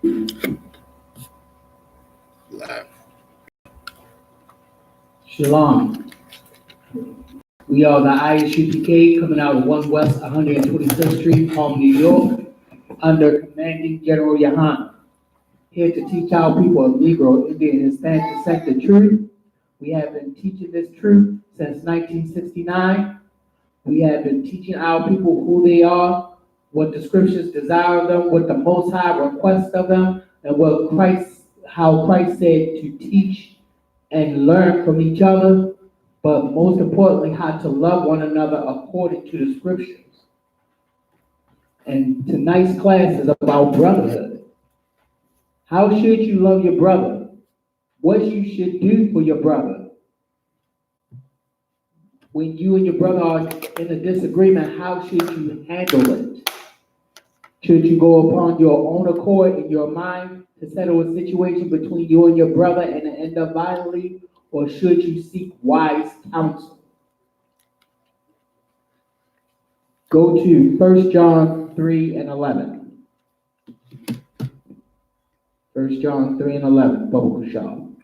Live. Shalom. We are the Isupk coming out of 1 West 126th Street, Palm, New York, under Commanding General Yahan. Here to teach our people of Negro, Indian, and Hispanic descent the truth. We have been teaching this truth since 1969. We have been teaching our people who they are, what the scriptures desire of them, what the Most High requests of them, and how Christ said to teach and learn from each other, but most importantly, how to love one another according to the scriptures. And tonight's class is about brotherhood. How should you love your brother? What you should do for your brother? When you and your brother are in a disagreement, how should you handle it? Should you go upon your own accord in your mind to settle a situation between you and your brother and end up violently, or should you seek wise counsel? Go to 1 John 3 and 11. 1 John 3 and 11, Baba Kushal.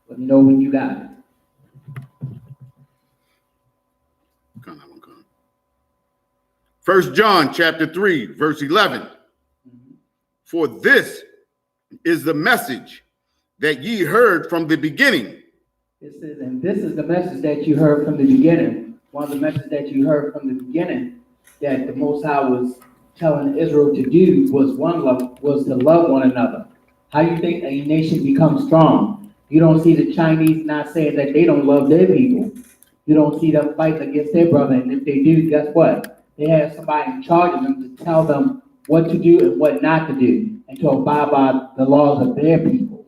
Let me know when you got it. First John chapter 3, verse 11. For this is the message that ye heard from the beginning. This is the message that you heard from the beginning. One of the messages that you heard from the beginning that the Most High was telling Israel to do was to love one another. How do you think a nation becomes strong? You don't see the Chinese not saying that they don't love their people. You don't see them fighting against their brother, and if they do, guess what? They have somebody in charge of them to tell them what to do and what not to do, and to abide by the laws of their people.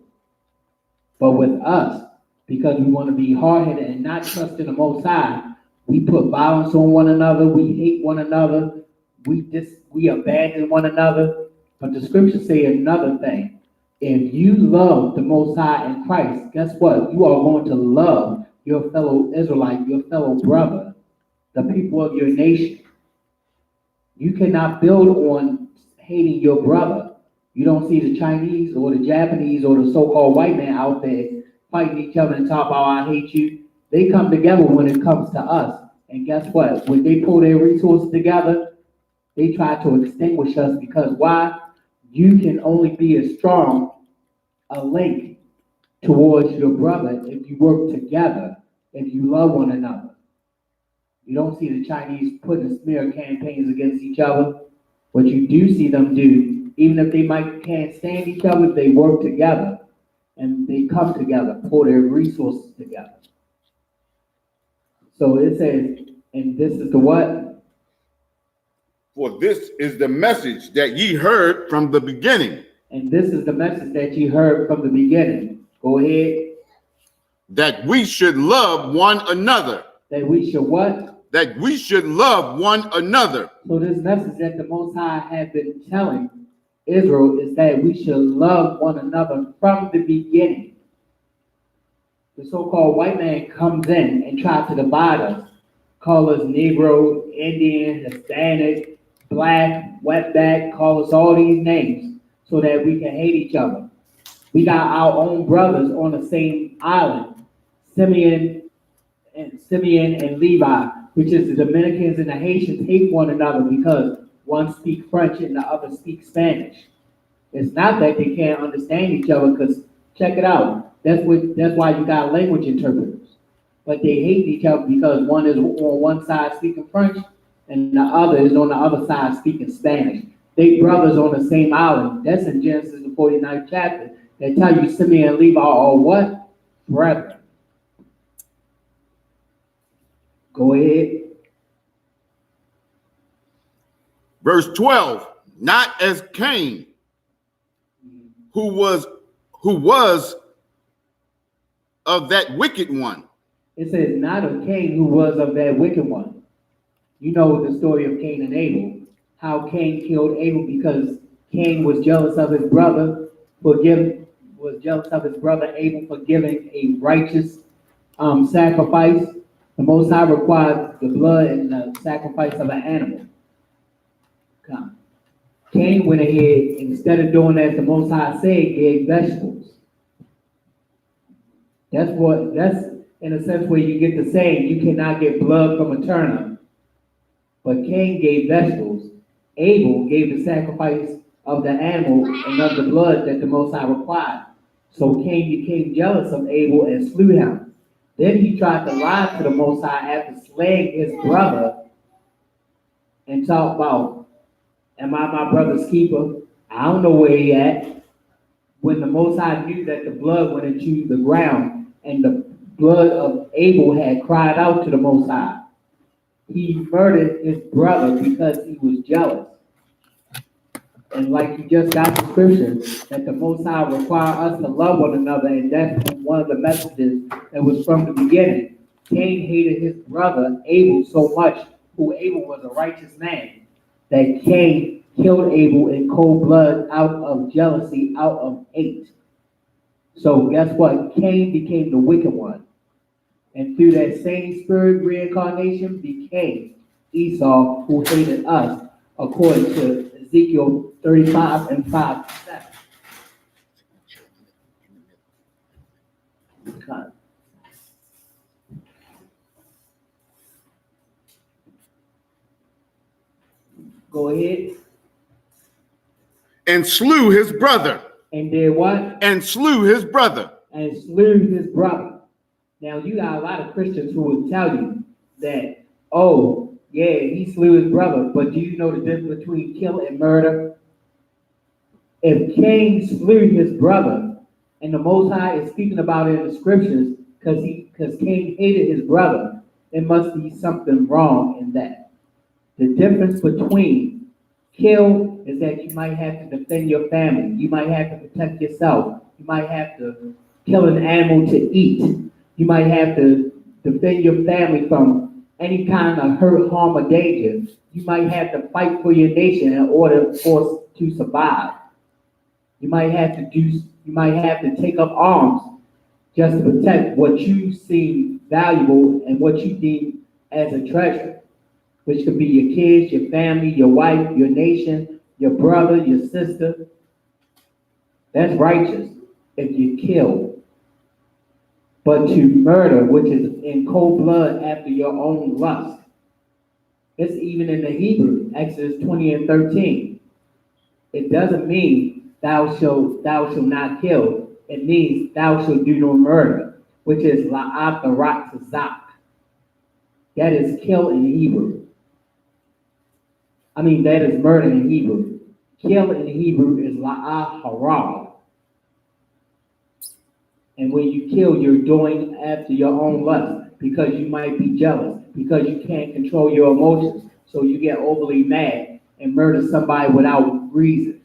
But with us, because we want to be hard-headed and not trust in the Most High, we put violence on one another, we hate one another, we abandon one another. But the scriptures say another thing. If you love the Most High in Christ, guess what? You are going to love your fellow Israelite, your fellow brother, the people of your nation. You cannot build on hating your brother. You don't see the Chinese or the Japanese or the so-called white man out there fighting each other and talk about, I hate you. They come together when it comes to us. And guess what? When they pull their resources together, they try to extinguish us because why? You can only be as strong a link towards your brother if you work together, if you love one another. You don't see the Chinese putting smear campaigns against each other. What you do see them do, even if they can't stand each other, they work together and they come together, pull their resources together. So it says, and this is the what? For this is the message that ye heard from the beginning. And this is the message that you heard from the beginning. Go ahead. That we should love one another. That we should what? That we should love one another. So this message that the Most High had been telling Israel is that we should love one another from the beginning. The so-called white man comes in and tries to divide us, call us Negro, Indian, Hispanic, Black, wetback, call us all these names so that we can hate each other. We got our own brothers on the same island, Simeon and Levi, which is the Dominicans and the Haitians hate one another because one speaks French and the other speaks Spanish. It's not that they can't understand each other, because check it out. That's why you got language interpreters. But they hate each other because one is on one side speaking French and the other is on the other side speaking Spanish. They brothers on the same island. That's in Genesis the 49th chapter. They tell you Simeon and Levi are what? Brethren. Go ahead. Verse 12, not as Cain, who was of that wicked one. It says, not of Cain, who was of that wicked one. You know the story of Cain and Abel. How Cain killed Abel because Cain was jealous of his brother Abel for giving a righteous sacrifice. The Most High required the blood and the sacrifice of an animal. Cain went ahead, instead of doing as the Most High said, gave vegetables. That's in a sense where you get the saying, you cannot get blood from a turnip. But Cain gave vegetables. Abel gave the sacrifice of the animal and of the blood that the Most High required. So Cain became jealous of Abel and slew him. Then he tried to lie to the Most High after slaying his brother and talk about, am I my brother's keeper? I don't know where he at. When the Most High knew that the blood went into the ground and the blood of Abel had cried out to the Most High, he murdered his brother because he was jealous. And like you just got the scripture, that the Most High require us to love one another, and that's one of the messages that was from the beginning. Cain hated his brother Abel so much, who Abel was a righteous man, that Cain killed Abel in cold blood out of jealousy, out of hate. So guess what? Cain became the wicked one. And through that same spirit reincarnation became Esau, who hated us, according to Ezekiel 35 and 5-7. Okay. Go ahead. And slew his brother. And did what? And slew his brother. And slew his brother. Now, you got a lot of Christians who will tell you that, oh, yeah, he slew his brother. But do you know the difference between kill and murder? If Cain slew his brother, and the Most High is speaking about it in the scriptures, because Cain hated his brother, there must be something wrong in that. The difference between kill is that you might have to defend your family. You might have to protect yourself. You might have to kill an animal to eat. You might have to defend your family from any kind of hurt, harm, or danger. You might have to fight for your nation in order for to survive. You might have to take up arms just to protect what you see valuable and what you deem as a treasure, which could be your kids, your family, your wife, your nation, your brother, your sister. That's righteous if you kill. But to murder, which is in cold blood after your own lust. It's even in the Hebrew, Exodus 20 and 13. It doesn't mean thou shalt not kill. It means thou shalt do no murder, which is la'atarat. That is kill in Hebrew. That is murder in Hebrew. Kill in Hebrew is la'aharab. And when you kill, you're doing after your own lust, because you might be jealous, because you can't control your emotions. So you get overly mad and murder somebody without reason.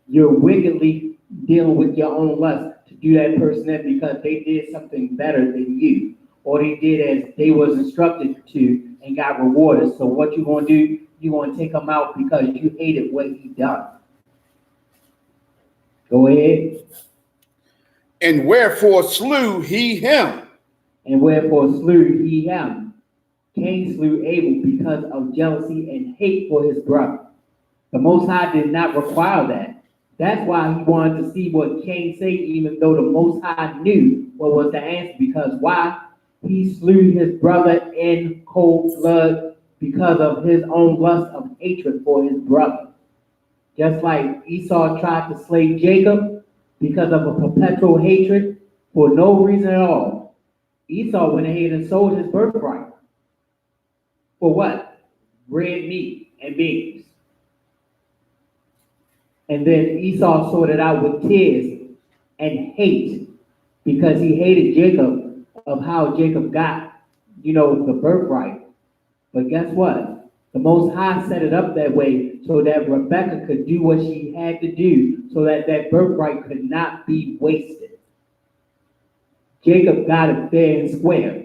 You're wickedly dealing with your own lust to do that person in because they did something better than you, or they did as they was instructed to and got rewarded. So what you gonna do? You gonna take them out because you hated what he done. Go ahead. And wherefore slew he him? And wherefore slew he him? Cain slew Abel because of jealousy and hate for his brother. The Most High did not require that. That's why he wanted to see what Cain said, even though the Most High knew what was the answer. Because why? He slew his brother in cold blood because of his own lust of hatred for his brother. Just like Esau tried to slay Jacob because of a perpetual hatred for no reason at all. Esau went ahead and sold his birthright. For what? Red meat and beans. And then Esau sorted out with tears and hate because he hated Jacob of how Jacob got, the birthright. But guess what? The Most High set it up that way so that Rebekah could do what she had to do so that that birthright could not be wasted. Jacob got it fair and square.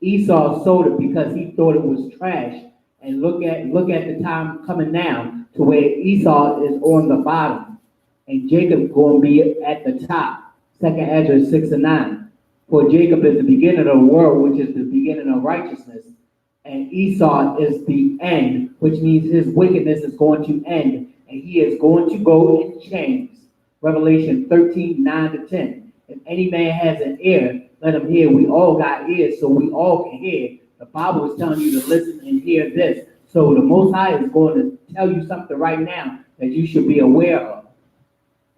Esau sold it because he thought it was trash. And look at the time coming now to where Esau is on the bottom and Jacob going to be at the top. 2nd Ezra 6 and 9. For Jacob is the beginning of the world, which is the beginning of righteousness. And Esau is the end, which means his wickedness is going to end, and he is going to go in chains. Revelation 13:9-10. If any man has an ear, let him hear. We all got ears, so we all can hear. The Bible is telling you to listen and hear this. So the Most High is going to tell you something right now that you should be aware of.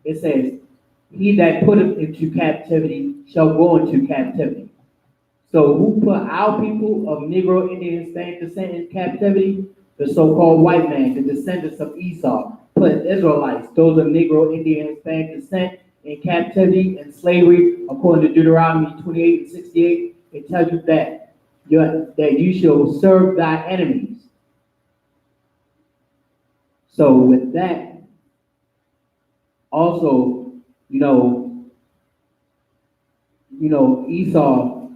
It says, he that putteth into captivity shall go into captivity. So who put our people of Negro, Indian, Hispanic descent in captivity? The so-called white man, the descendants of Esau, put Israelites, those of Negro, Indian, Hispanic descent, in captivity and slavery, according to Deuteronomy 28:68. It tells you that you shall serve thy enemies. So with that, also, Esau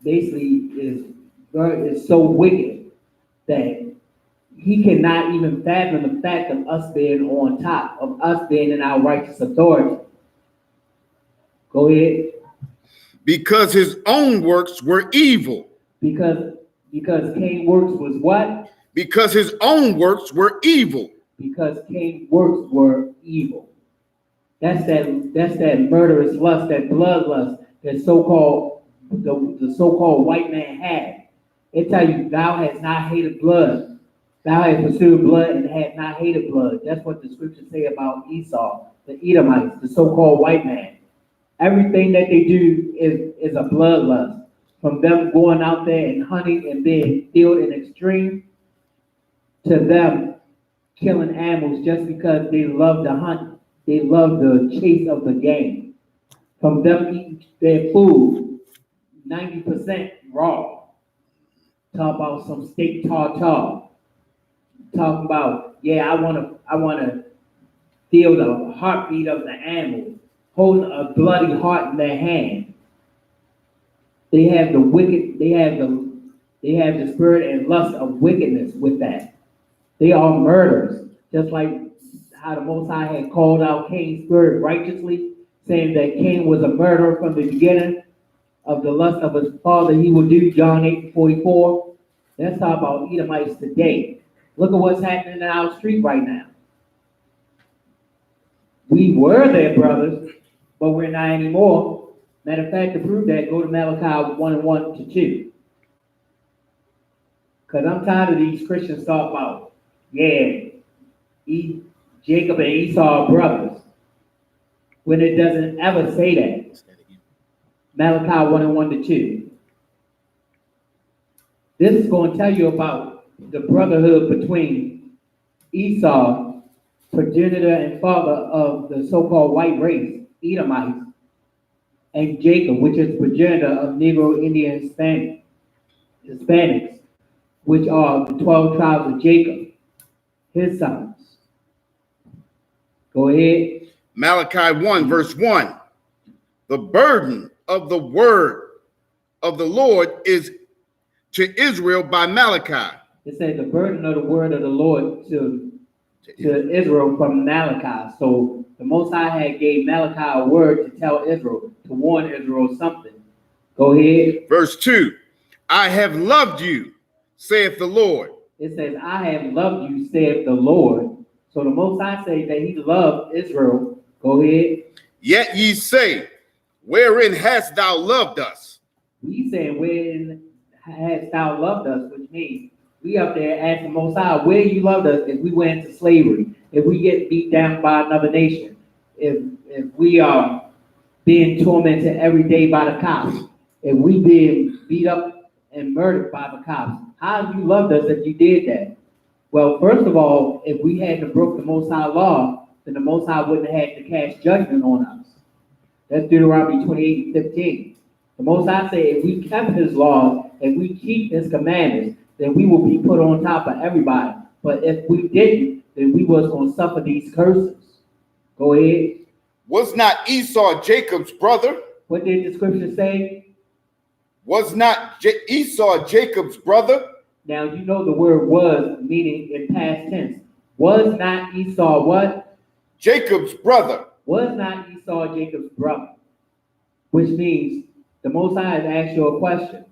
basically is so wicked that he cannot even fathom the fact of us being on top, of us being in our righteous authority. Go ahead. Because his own works were evil. Because Cain's works was what? Because his own works were evil. Because Cain's works were evil. That's that murderous lust, that bloodlust, that so-called the so-called white man had. It tell you, thou hast not hated blood. Thou hast pursued blood and hast not hated blood. That's what the scriptures say about Esau, the Edomites, the so-called white man. Everything that they do is a bloodlust. From them going out there and hunting and being killed in extreme, to them killing animals just because they love the hunt. They love the chase of the game. From them eating their food 90% raw. Talk about some steak tartare. Talking about, I wanna feel the heartbeat of the animal, holding a bloody heart in their hand. They have the spirit and lust of wickedness with that. They are murderers, just like how the Most High had called out Cain's spirit righteously, saying that Cain was a murderer from the beginning of the lust of his father. He will do John 8:44. Let's talk about Edomites today. Look at what's happening in our street right now. We were their brothers, but we're not anymore. Matter of fact, to prove that, go to Malachi 1:1-2. Because I'm tired of these Christians talk about, Jacob and Esau are brothers, when it doesn't ever say that. Malachi 1:1-2. This is going to tell you about the brotherhood between Esau, progenitor and father of the so-called white race, Edomites, and Jacob, which is progenitor of Negro, Indian, Hispanics, which are the 12 tribes of Jacob, his sons. Go ahead. Malachi 1:1. The burden of the word of the Lord is to Israel by Malachi. It says the burden of the word of the Lord to Israel from Malachi. So the Most High had gave Malachi a word to tell Israel, to warn Israel something. Go ahead. Verse 2. I have loved you, saith the Lord. It says, I have loved you, saith the Lord. So the Most High says that he loved Israel. Go ahead. Yet ye say, wherein hast thou loved us? We say, wherein hast thou loved us, which means we up there asking the Most High, where you loved us if we went into slavery, if we get beat down by another nation, if we are being tormented every day by the cops, if we being beat up and murdered by the cops. How have you loved us if you did that? Well, first of all, if we hadn't broke the Most High law, then the Most High wouldn't have had to cast judgment on us. That's Deuteronomy 28:15. The Most High said if we kept his laws, if we keep his commandments, then we will be put on top of everybody. But if we didn't, then we was going to suffer these curses. Go ahead. Was not Esau Jacob's brother? What did the scripture say? Was not Esau Jacob's brother? Now, you know the word was, meaning in past tense. Was not Esau what? Jacob's brother. Was not Esau Jacob's brother? Which means the Most High has asked you a question.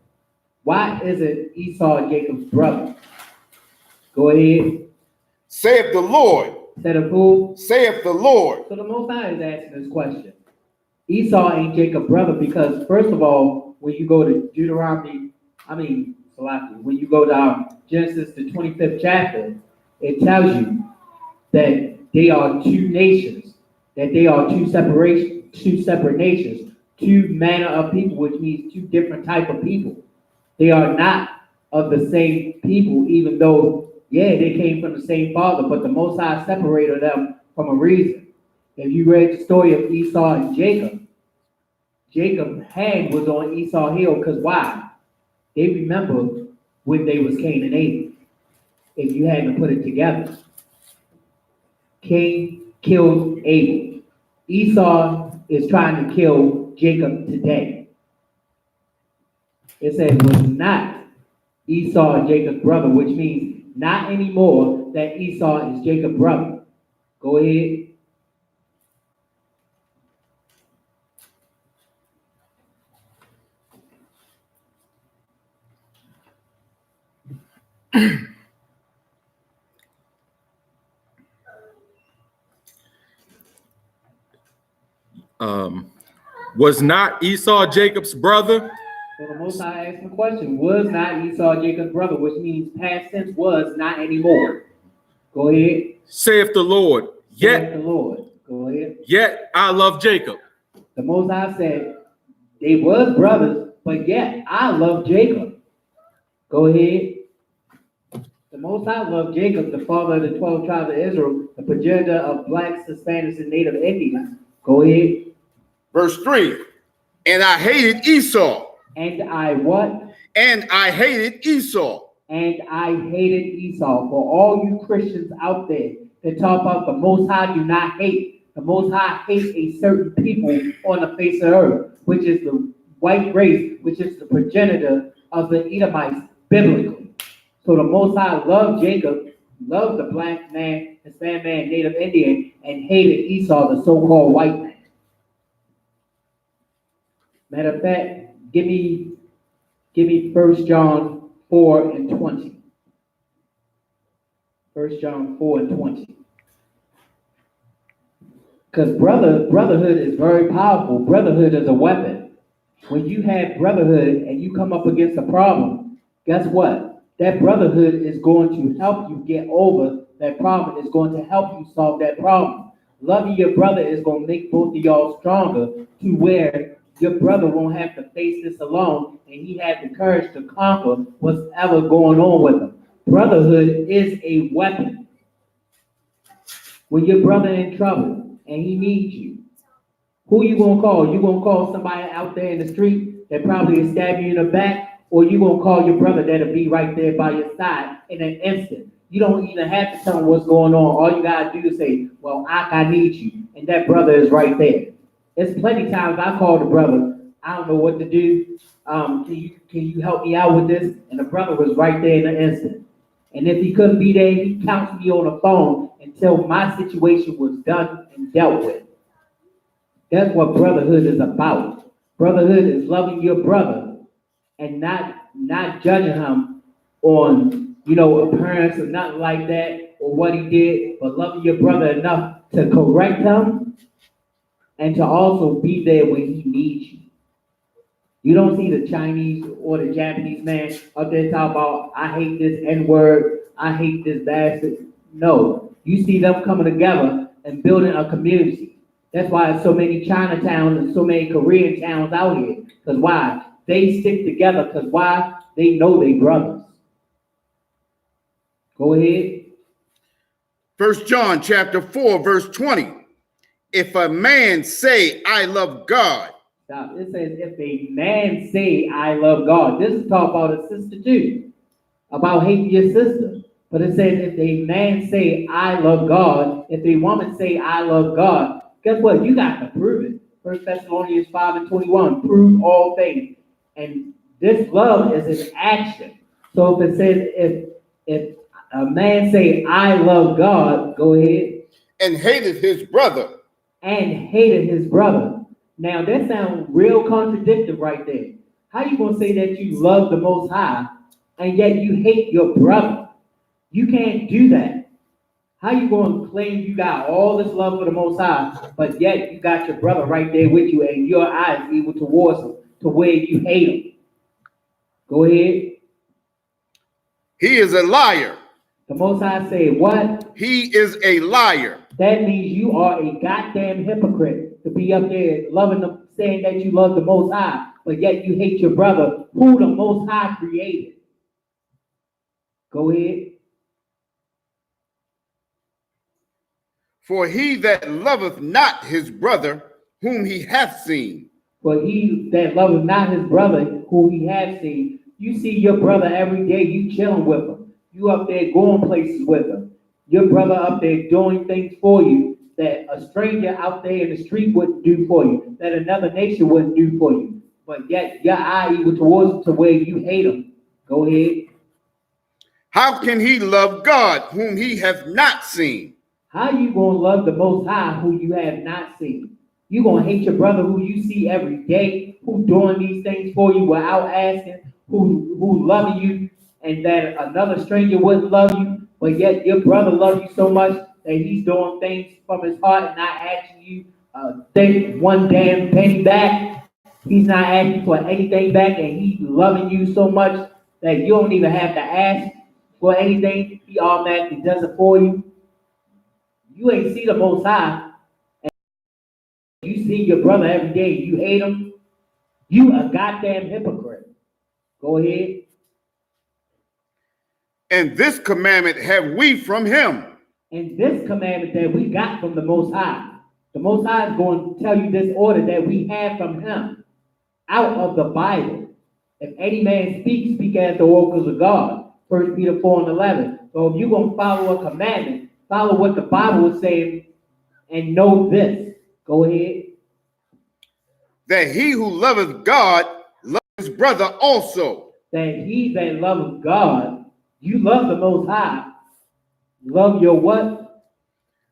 Why isn't Esau Jacob's brother? Go ahead. Saith the Lord. Said a fool. Saith the Lord. So the Most High is asking this question. Esau ain't Jacob's brother because, first of all, when you go to when you go to Genesis, the 25th chapter, it tells you that they are two nations, that they are two separate nations, two manner of people, which means two different type of people. They are not of the same people, even though, yeah, they came from the same father, but the Most High separated them from a reason. If you read the story of Esau and Jacob, Jacob's hand was on Esau's heel, because why? They remember when they was Cain and Abel. If you hadn't put it together, Cain killed Abel. Esau is trying to kill Jacob today. It said was not Esau Jacob's brother, which means not anymore that Esau is Jacob's brother. Go ahead. Was not Esau Jacob's brother? So the Most High asked the question, was not Esau Jacob's brother, which means past tense was not anymore. Go ahead. Saith the Lord. Saith the Lord. Go ahead. Yet I love Jacob. The Most High said, they was brothers, but yet I love Jacob. Go ahead. The Most High loved Jacob, the father of the 12 tribes of Israel, the progenitor of blacks, Hispanics, and Native Indians. Go ahead. Verse 3. And I hated Esau. And I what? And I hated Esau. And I hated Esau. For all you Christians out there that talk about the Most High do not hate. The Most High hates a certain people on the face of the earth, which is the white race, which is the progenitor of the Edomites biblically. So the Most High loved Jacob, loved the black man, Hispanic man, Native Indian, and hated Esau, the so-called white man. Matter of fact, give me 1 John 4 and 20. 1 John 4 and 20. Because brotherhood is very powerful. Brotherhood is a weapon. When you have brotherhood and you come up against a problem, guess what? That brotherhood is going to help you get over that problem. It's going to help you solve that problem. Loving your brother is going to make both of y'all stronger to where your brother won't have to face this alone, and he has the courage to conquer what's ever going on with him. Brotherhood is a weapon. When your brother in trouble and he needs you, who you gonna call? You gonna call somebody out there in the street that probably will stab you in the back, or you gonna call your brother that'll be right there by your side in an instant? You don't even have to tell him what's going on. All you gotta do is say, well, I need you, and that brother is right there. There's plenty of times I call the brother, I don't know what to do. Can you help me out with this? And the brother was right there in an instant. And if he couldn't be there, he counts me on the phone until my situation was done and dealt with. That's what brotherhood is about. Brotherhood is loving your brother and not judging him on, appearance or nothing like that or what he did, but loving your brother enough to correct him and to also be there when he needs you. You don't see the Chinese or the Japanese man up there talking about, I hate this N-word, I hate this bastard. No, you see them coming together and building a community. That's why there's so many Chinatowns and so many Korean towns out here. Because why? They stick together. Because why? They know they brothers. Go ahead. 1 John chapter 4, verse 20. If a man say, I love God. Stop. It says, if a man say, I love God. This is talk about a sister too. About hating your sister. But it says, if a man say, I love God. If a woman say, I love God. Guess what? You got to prove it. 1 Thessalonians 5 and 21. Prove all things. And this love is an action. So if it says, if a man say, I love God, go ahead. And hated his brother. And hated his brother. Now that sounds real contradictory right there. How you gonna say that you love the Most High and yet you hate your brother? You can't do that. How you gonna claim you got all this love for the Most High, but yet you got your brother right there with you and your eyes evil towards him to where you hate him? Go ahead. He is a liar. The Most High said what? He is a liar. That means you are a goddamn hypocrite to be up there loving them, saying that you love the Most High, but yet you hate your brother who the Most High created. Go ahead. For he that loveth not his brother whom he hath seen. For he that loveth not his brother who he hath seen. You see your brother every day, you chilling with him. You up there going places with him. Your brother up there doing things for you that a stranger out there in the street wouldn't do for you, that another nation wouldn't do for you. But yet your eye evil towards him to where you hate him. Go ahead. How can he love God whom he hath not seen? How you gonna love the Most High who you have not seen? You gonna hate your brother who you see every day, who doing these things for you without asking, who loving you, and that another stranger wouldn't love you, but yet your brother loves you so much that he's doing things from his heart and not asking you think one damn penny back. He's not asking for anything back, and he's loving you so much that you don't even have to ask for anything. He automatically does it for you. You ain't see the Most High, and you see your brother every day. You hate him. You a goddamn hypocrite. Go ahead. And this commandment have we from him. And this commandment that we got from the Most High. The Most High is going to tell you this order that we have from him out of the Bible. If any man speak, speak as the oracles of God. 1 Peter 4:11. So if you're going to follow a commandment, follow what the Bible is saying and know this. Go ahead. That he who loveth God loveth his brother also. That he that loveth God, you love the Most High. Love your what?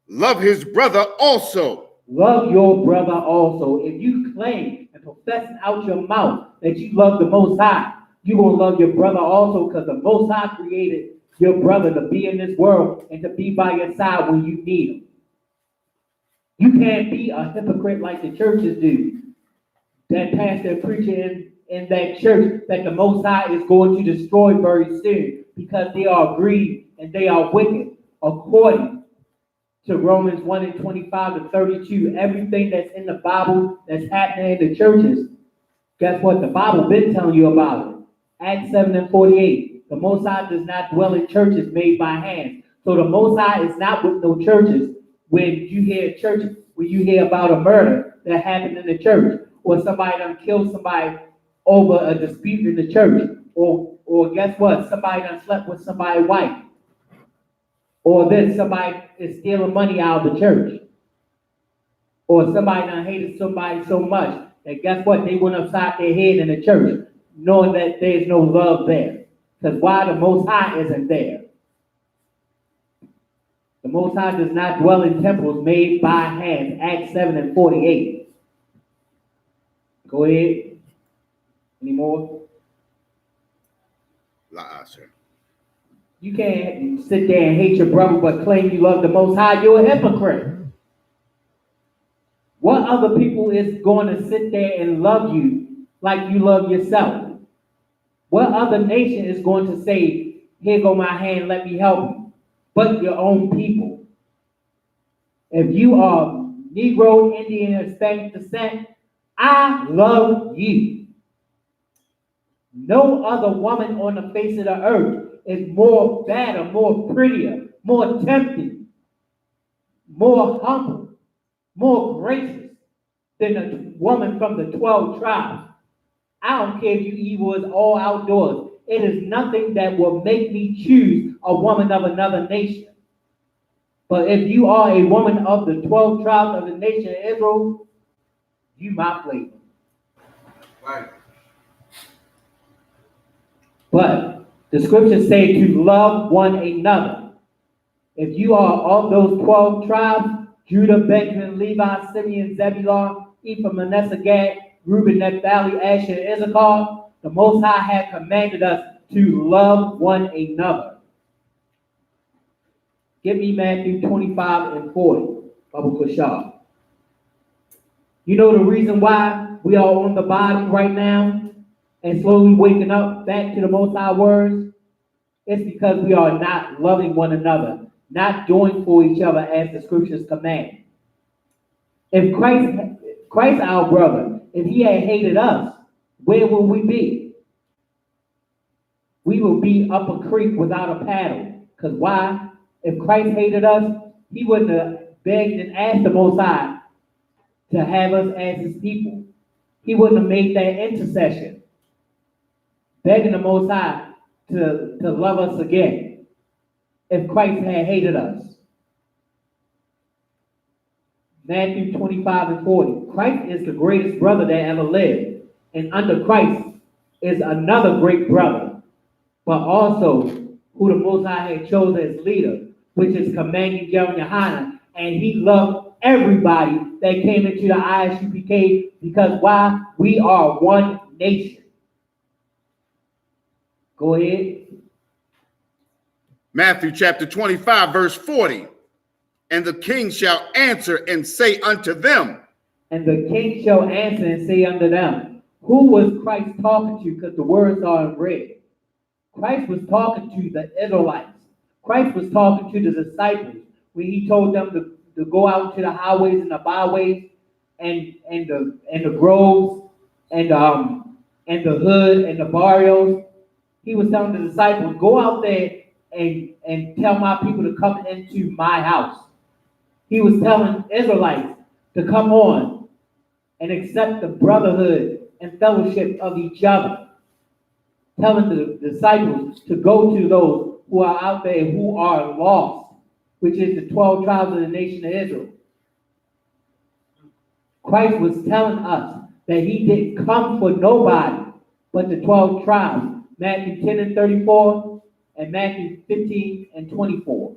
Love his brother also. Love your brother also. If you claim and profess out your mouth that you love the Most High, you're going to love your brother also, because the Most High created your brother to be in this world and to be by your side when you need him. You can't be a hypocrite like the churches do. That pastor preaching in that church that the Most High is going to destroy very soon because they are greedy and they are wicked. According to Romans 1:25-32, everything that's in the Bible that's happening in the churches, guess what? The Bible been telling you about it. Acts 7:48. The Most High does not dwell in churches made by hands. So the Most High is not with no churches. When you hear about a murder that happened in the church, or somebody done killed somebody over a dispute in the church, or guess what? Somebody done slept with somebody's wife, or then somebody is stealing money out of the church, or somebody done hated somebody so much that guess what? They went upside their head in the church, knowing that there's no love there. Because why? The Most High isn't there. The Most High does not dwell in temples made by hands. Acts 7:48. Go ahead. Any more? Sir. You can't sit there and hate your brother but claim you love the Most High. You're a hypocrite. What other people is going to sit there and love you like you love yourself? What other nation is going to say, here go my hand, let me help you? But your own people. If you are Negro, Indian, or Hispanic descent, I love you. No other woman on the face of the earth is more better, more prettier, more tempting, more humble, more gracious than a woman from the 12 tribes. I don't care if you evil is all outdoors. It is nothing that will make me choose a woman of another nation. But if you are a woman of the 12 tribes of the nation of Israel, you my flavor. Right. But the scriptures say to love one another. If you are of those 12 tribes, Judah, Benjamin, Levi, Simeon, Zebulun, Ephraim, Manasseh, Gad, Reuben, Naphtali, Asher, and Issachar, the Most High had commanded us to love one another. Give me Matthew 25 and 40, Baba Kushar. You know the reason why we are on the bottom right now and slowly waking up back to the Most High words? It's because we are not loving one another, not doing for each other as the scriptures command. If Christ our brother, if he had hated us, where would we be? We would be up a creek without a paddle. Because why? If Christ hated us, he wouldn't have begged and asked the Most High to have us as his people. He wouldn't have made that intercession, begging the Most High to love us again if Christ had hated us. Matthew 25 and 40. Christ is the greatest brother that ever lived. And under Christ is another great brother, but also who the Most High had chosen as leader, which is Commanding General Yohanan. And he loved everybody that came into the Isupk because why? We are one nation. Go ahead. Matthew chapter 25, verse 40. And the king shall answer and say unto them. And the king shall answer and say unto them. Who was Christ talking to? Because the words are in red. Christ was talking to the Israelites. Christ was talking to the disciples when he told them to go out to the highways and the byways and the groves and the hood and the barrios. He was telling the disciples, go out there and tell my people to come into my house. He was telling Israelites to come on and accept the brotherhood and fellowship of each other. Telling the disciples to go to those who are out there who are lost, which is the 12 tribes of the nation of Israel. Christ was telling us that he didn't come for nobody but the 12 tribes. Matthew 10 and 34 and Matthew 15 and 24.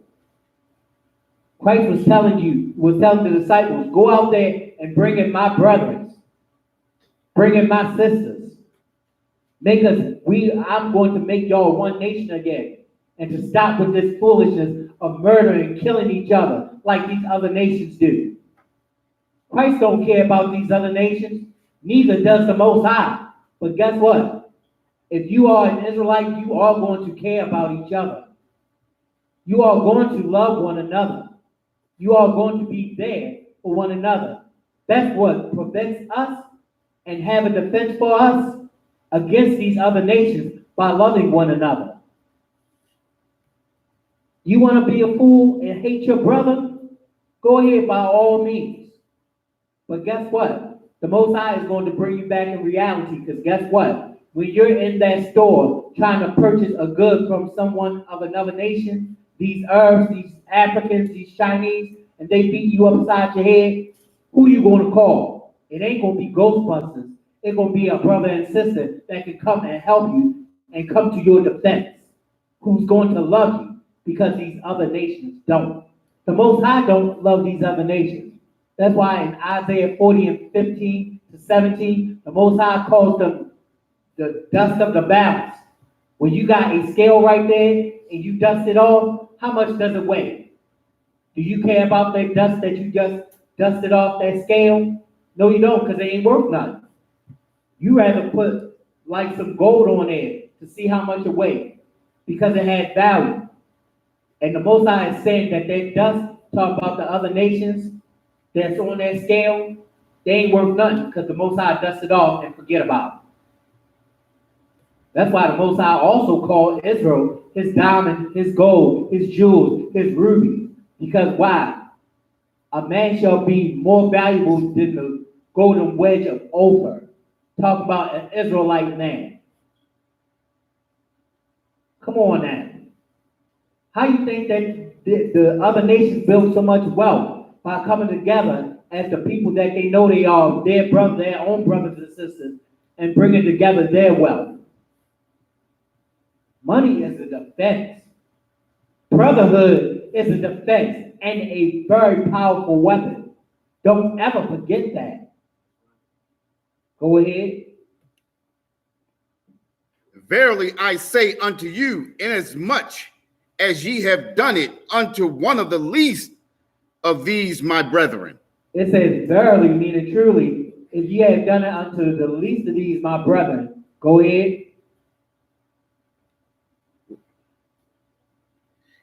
Christ was telling the disciples, go out there and bring in my brethren, bring in my sisters. I'm going to make y'all one nation again. And to stop with this foolishness of murdering and killing each other like these other nations do. Christ don't care about these other nations. Neither does the Most High. But guess what? If you are an Israelite, you are going to care about each other. You are going to love one another. You are going to be there for one another. That's what prevents us and have a defense for us against these other nations by loving one another. You want to be a fool and hate your brother? Go ahead by all means. But guess what? The Most High is going to bring you back in reality, because guess what? When you're in that store trying to purchase a good from someone of another nation, these Arabs, these Africans, these Chinese, and they beat you upside your head, who you going to call? It ain't going to be Ghostbusters. It's going to be a brother and sister that can come and help you and come to your defense, who's going to love you, because these other nations don't. The Most High don't love these other nations. That's why in Isaiah 40 and 15 to 17, the Most High calls them the dust of the balance. When you got a scale right there and you dust it off, how much does it weigh? Do you care about that dust that you just dusted off that scale? No, you don't, because it ain't worth nothing. You rather put like some gold on there to see how much it weighs, because it has value. And the Most High is saying that dust, talk about the other nations that's on that scale, they ain't worth nothing, because the Most High dusted off and forget about it. That's why the Most High also called Israel his diamond, his gold, his jewels, his rubies. Because why? A man shall be more valuable than the golden wedge of Ophir. Talk about an Israelite man. Come on now. How you think that the other nations build so much wealth? By coming together as the people that they know they are, their own brothers and sisters, and bringing together their wealth. Money is a defense. Brotherhood is a defense and a very powerful weapon. Don't ever forget that. Go ahead. Verily I say unto you, inasmuch as ye have done it unto one of the least of these my brethren. It says verily, meaning truly, if ye have done it unto the least of these my brethren. Go ahead.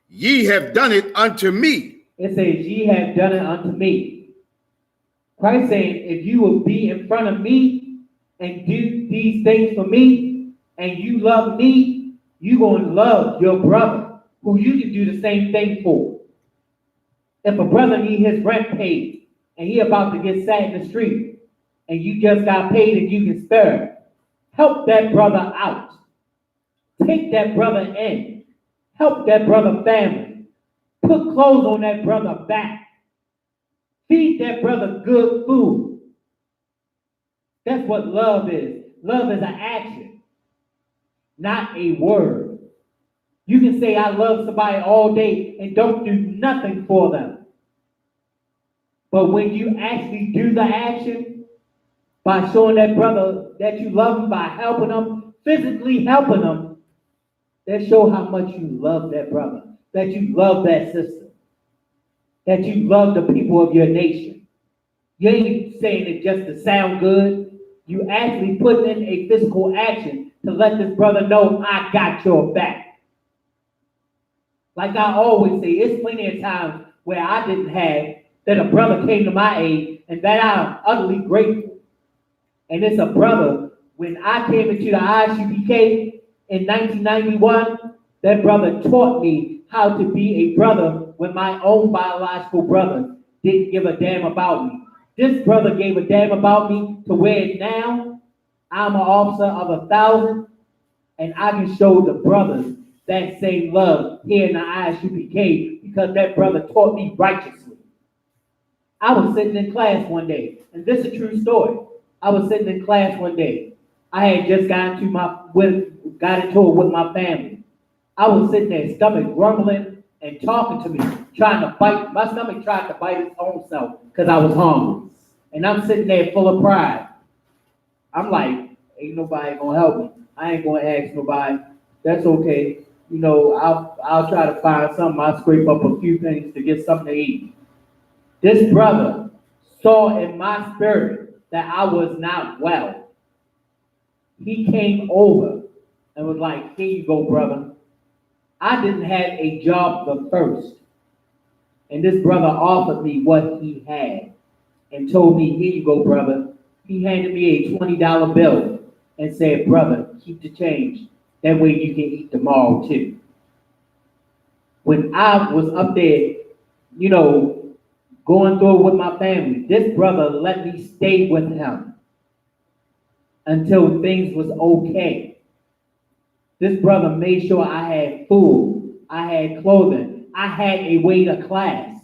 Ye have done it unto me. It says ye have done it unto me. Christ saying, if you will be in front of me and do these things for me, and you love me, you're going to love your brother, who you can do the same thing for. If a brother need his rent paid, and he about to get sat in the street, and you just got paid and you can spare, help that brother out. Take that brother in. Help that brother family. Put clothes on that brother back. Feed that brother good food. That's what love is. Love is an action, not a word. You can say I love somebody all day and don't do nothing for them. But when you actually do the action, by showing that brother that you love him, by helping him, physically helping him, that show how much you love that brother, that you love that sister, that you love the people of your nation. You ain't saying it just to sound good. You actually put in a physical action to let this brother know I got your back. Like I always say, it's plenty of times where I didn't have, that a brother came to my aid, and that I'm utterly grateful. And it's a brother, when I came into the Isupk in 1991, that brother taught me how to be a brother when my own biological brother didn't give a damn about me. This brother gave a damn about me to where now I'm an officer of 1,000, and I can show the brothers that same love here in the Isupk because that brother taught me righteously. I was sitting in class one day, and this is a true story. I was sitting in class one day. I had just got into it with my family. I was sitting there, stomach grumbling and talking to me, trying to bite. My stomach tried to bite its own self because I was hungry. And I'm sitting there full of pride. I'm like, ain't nobody gonna help me. I ain't gonna ask nobody. That's okay. You know, I'll try to find something. I'll scrape up a few things to get something to eat. This brother saw in my spirit that I was not well. He came over and was like, here you go, brother. I didn't have a job the first. And this brother offered me what he had and told me, here you go, brother. He handed me a $20 bill and said, brother, keep the change. That way you can eat tomorrow too. When I was up there, you know, going through it with my family, this brother let me stay with him until things was okay. This brother made sure I had food, I had clothing, I had a way to class.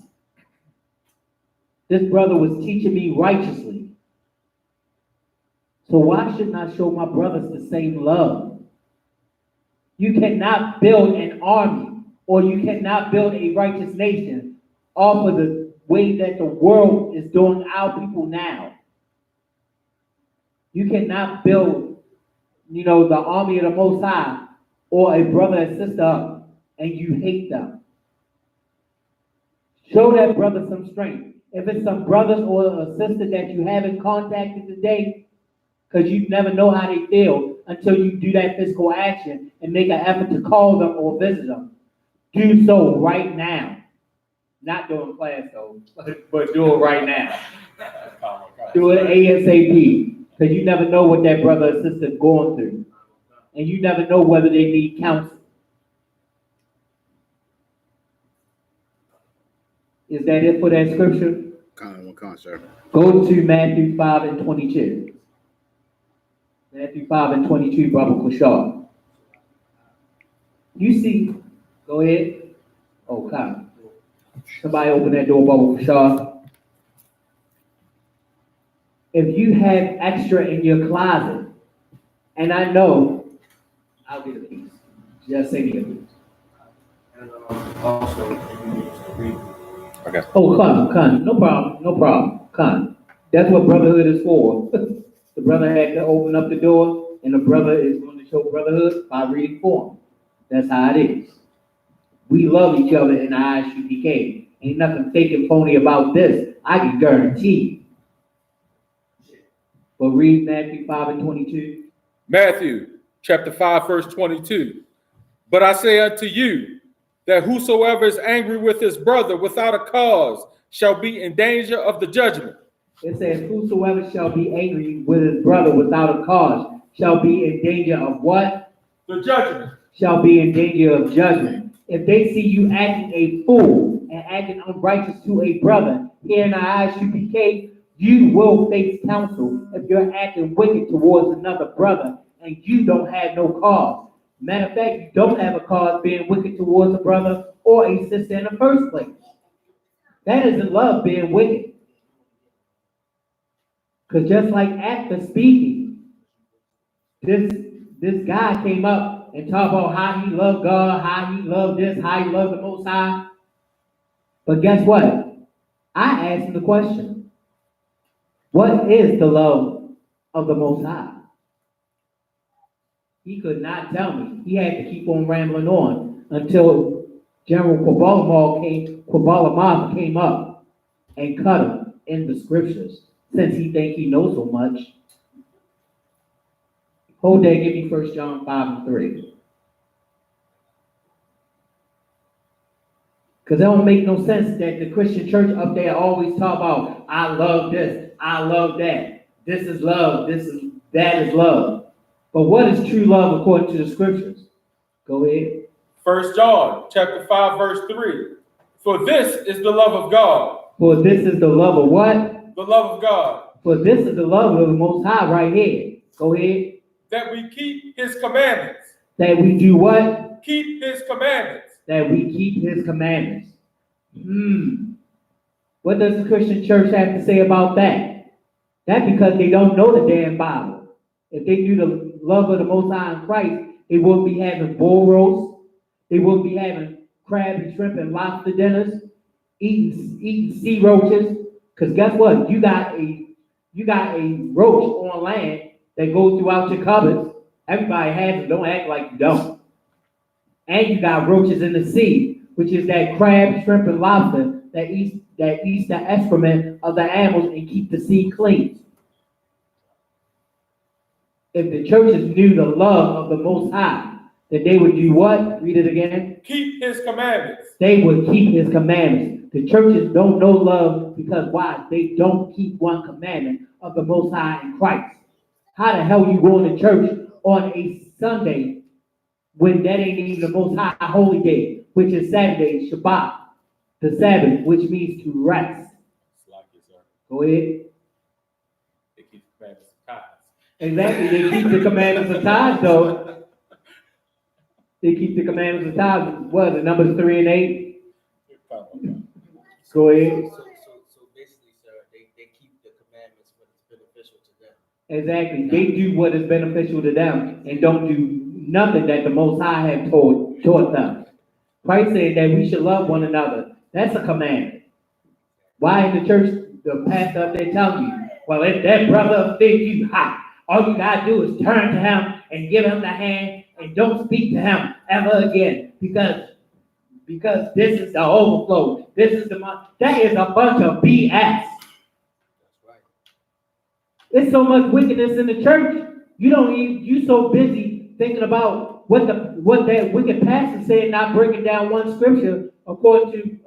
This brother was teaching me righteously. So why shouldn't I show my brothers the same love? You cannot build an army or you cannot build a righteous nation off of the way that the world is doing our people now. You cannot build, the army of the Most High or a brother and sister up and you hate them. Show that brother some strength. If it's some brothers or a sister that you haven't contacted today, because you never know how they feel until you do that physical action and make an effort to call them or visit them. Do so right now. Not during class though, but do it right now. Do it ASAP, because you never know what that brother or sister is going through. And you never know whether they need counsel. Is that it for that scripture? Sir. Go to Matthew 5 and 22. Matthew 5 and 22, Brother Kushar. You see, go ahead. Oh, come. Somebody open that door, Brother Kushar. If you have extra in your closet, and I know, I'll get a piece. Just say me a piece. And also, you need to read. Okay. Oh, come. No problem. Come. That's what brotherhood is for. The brother had to open up the door, and the brother is going to show brotherhood by reading for them. That's how it is. We love each other in the Isupk. Ain't nothing fake and phony about this. I can guarantee. But read Matthew 5 and 22. Matthew chapter 5, verse 22. But I say unto you that whosoever is angry with his brother without a cause shall be in danger of the judgment. It says, whosoever shall be angry with his brother without a cause shall be in danger of what? The judgment. Shall be in danger of judgment. If they see you acting a fool and acting unrighteous to a brother here in the Isupk, you will face counsel if you're acting wicked towards another brother and you don't have no cause. Matter of fact, you don't have a cause being wicked towards a brother or a sister in the first place. That isn't love being wicked. Because just like after speaking, this guy came up and talked about how he loved God, how he loved this, how he loved the Most High. But guess what? I asked him the question, what is the love of the Most High? He could not tell me. He had to keep on rambling on until General Quabalamov came up and cut him in the scriptures, since he think he knows so much. Hold that, give me 1 John 5 and 3. Because it don't make no sense that the Christian church up there always talk about, I love this, I love that. This is love, that is love. But what is true love according to the scriptures? Go ahead. 1 John chapter 5, verse 3. For this is the love of God. For this is the love of what? The love of God. For this is the love of the Most High right here. Go ahead. That we keep his commandments. That we do what? Keep his commandments. That we keep his commandments. What does the Christian church have to say about that? That's because they don't know the damn Bible. If they knew the love of the Most High in Christ, they wouldn't be having bull roasts. They wouldn't be having crab and shrimp and lobster dinners, eating sea roaches. Because guess what? You got a roach on land that goes throughout your cupboards. Everybody has it. Don't act like you don't. And you got roaches in the sea, which is that crab, shrimp, and lobster that eats the excrement of the animals and keep the sea clean. If the churches knew the love of the Most High, then they would do what? Read it again. Keep his commandments. They would keep his commandments. The churches don't know love because why? They don't keep one commandment of the Most High in Christ. How the hell you going to church on a Sunday when that ain't even the Most High holy day, which is Saturday, Shabbat, the Sabbath, which means to rest. Go ahead. They keep the commandments of tithes. Exactly, they keep the commandments of tithes, though. They keep the commandments of tithes. What is it, Numbers 3 and 8? Go ahead. So basically, sir, they keep the commandments when it's beneficial to them. Exactly. They do what is beneficial to them and don't do nothing that the Most High have taught them. Christ said that we should love one another. That's a commandment. Why in the church, the pastor up there telling you, well, if that brother offends you, all you got to do is turn to him and give him the hand and don't speak to him ever again because this is the overflow. This is the month. That is a bunch of BS. That's right. There's so much wickedness in the church. You so busy thinking about what that wicked pastor said, not breaking down one scripture according to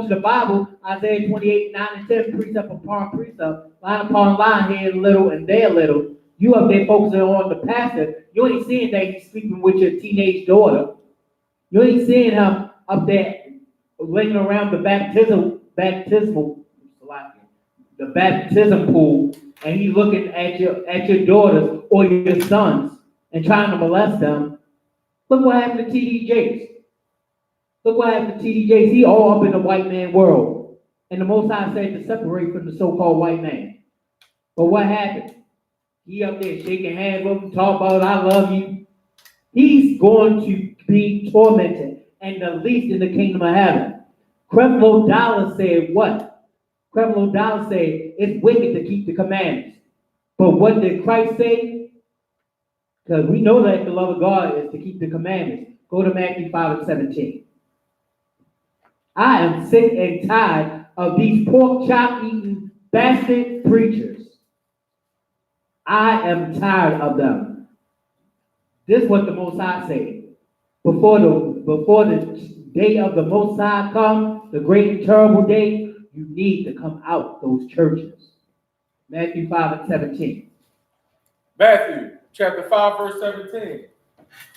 the Bible, Isaiah 28, 9 and 10, precept upon precept, line upon line, here a little and there a little. You up there focusing on the pastor. You ain't seeing that he's sleeping with your teenage daughter. You ain't seeing him up there laying around the baptism pool, and he's looking at your daughters or your sons and trying to molest them. Look what happened to T.D. Jakes. Look what happened to T.D. Jakes. He all up in the white man world. And the Most High said to separate from the so-called white man. But what happened? He up there shaking hands with him, talk about I love you. He's going to be tormented and the least in the kingdom of heaven. Creflo Dollar said what? Creflo Dollar said it's wicked to keep the commandments. But what did Christ say? Because we know that the love of God is to keep the commandments. Go to Matthew 5:17. I am sick and tired of these pork chop eating bastard preachers. I am tired of them. This is what the Most High said. Before the day of the Most High come, the great and terrible day, you need to come out those churches. Matthew 5:17. Matthew chapter 5, verse 17.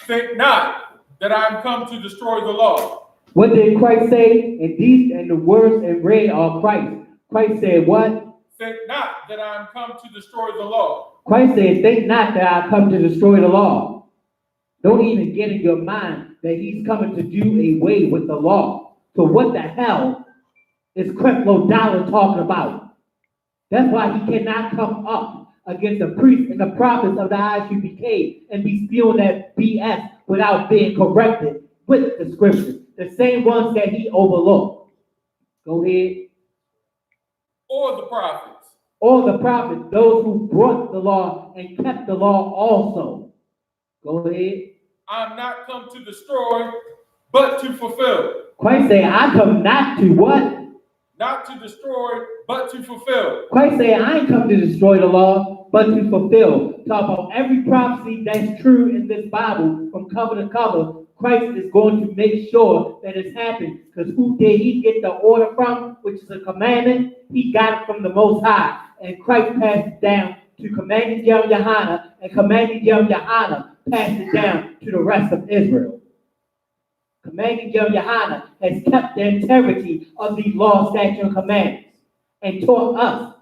Think not that I am come to destroy the law. What did Christ say? And the words in red are Christ. Christ said what? Think not that I am come to destroy the law. Christ said, think not that I come to destroy the law. Don't even get in your mind that he's coming to do away with the law. So what the hell is Creflo Dollar talking about? That's why he cannot come up against the priests and the prophets of the Isupk and be spewing that BS without being corrected with the scriptures. The same ones that he overlooked. Go ahead. Or the prophets. Or the prophets, those who brought the law and kept the law also. Go ahead. I am not come to destroy, but to fulfill. Christ said, I come not to what? Not to destroy, but to fulfill. Christ said, I ain't come to destroy the law, but to fulfill. Talk about every prophecy that's true in this Bible from cover to cover. Christ is going to make sure that it's happened. Because who did he get the order from, which is a commandment? He got it from the Most High. And Christ passed it down to commanding Yohanan, and commanding Yohanan passed it down to the rest of Israel. Commanding Yohanan has kept the integrity of these laws, statutes, and commandments, and taught us,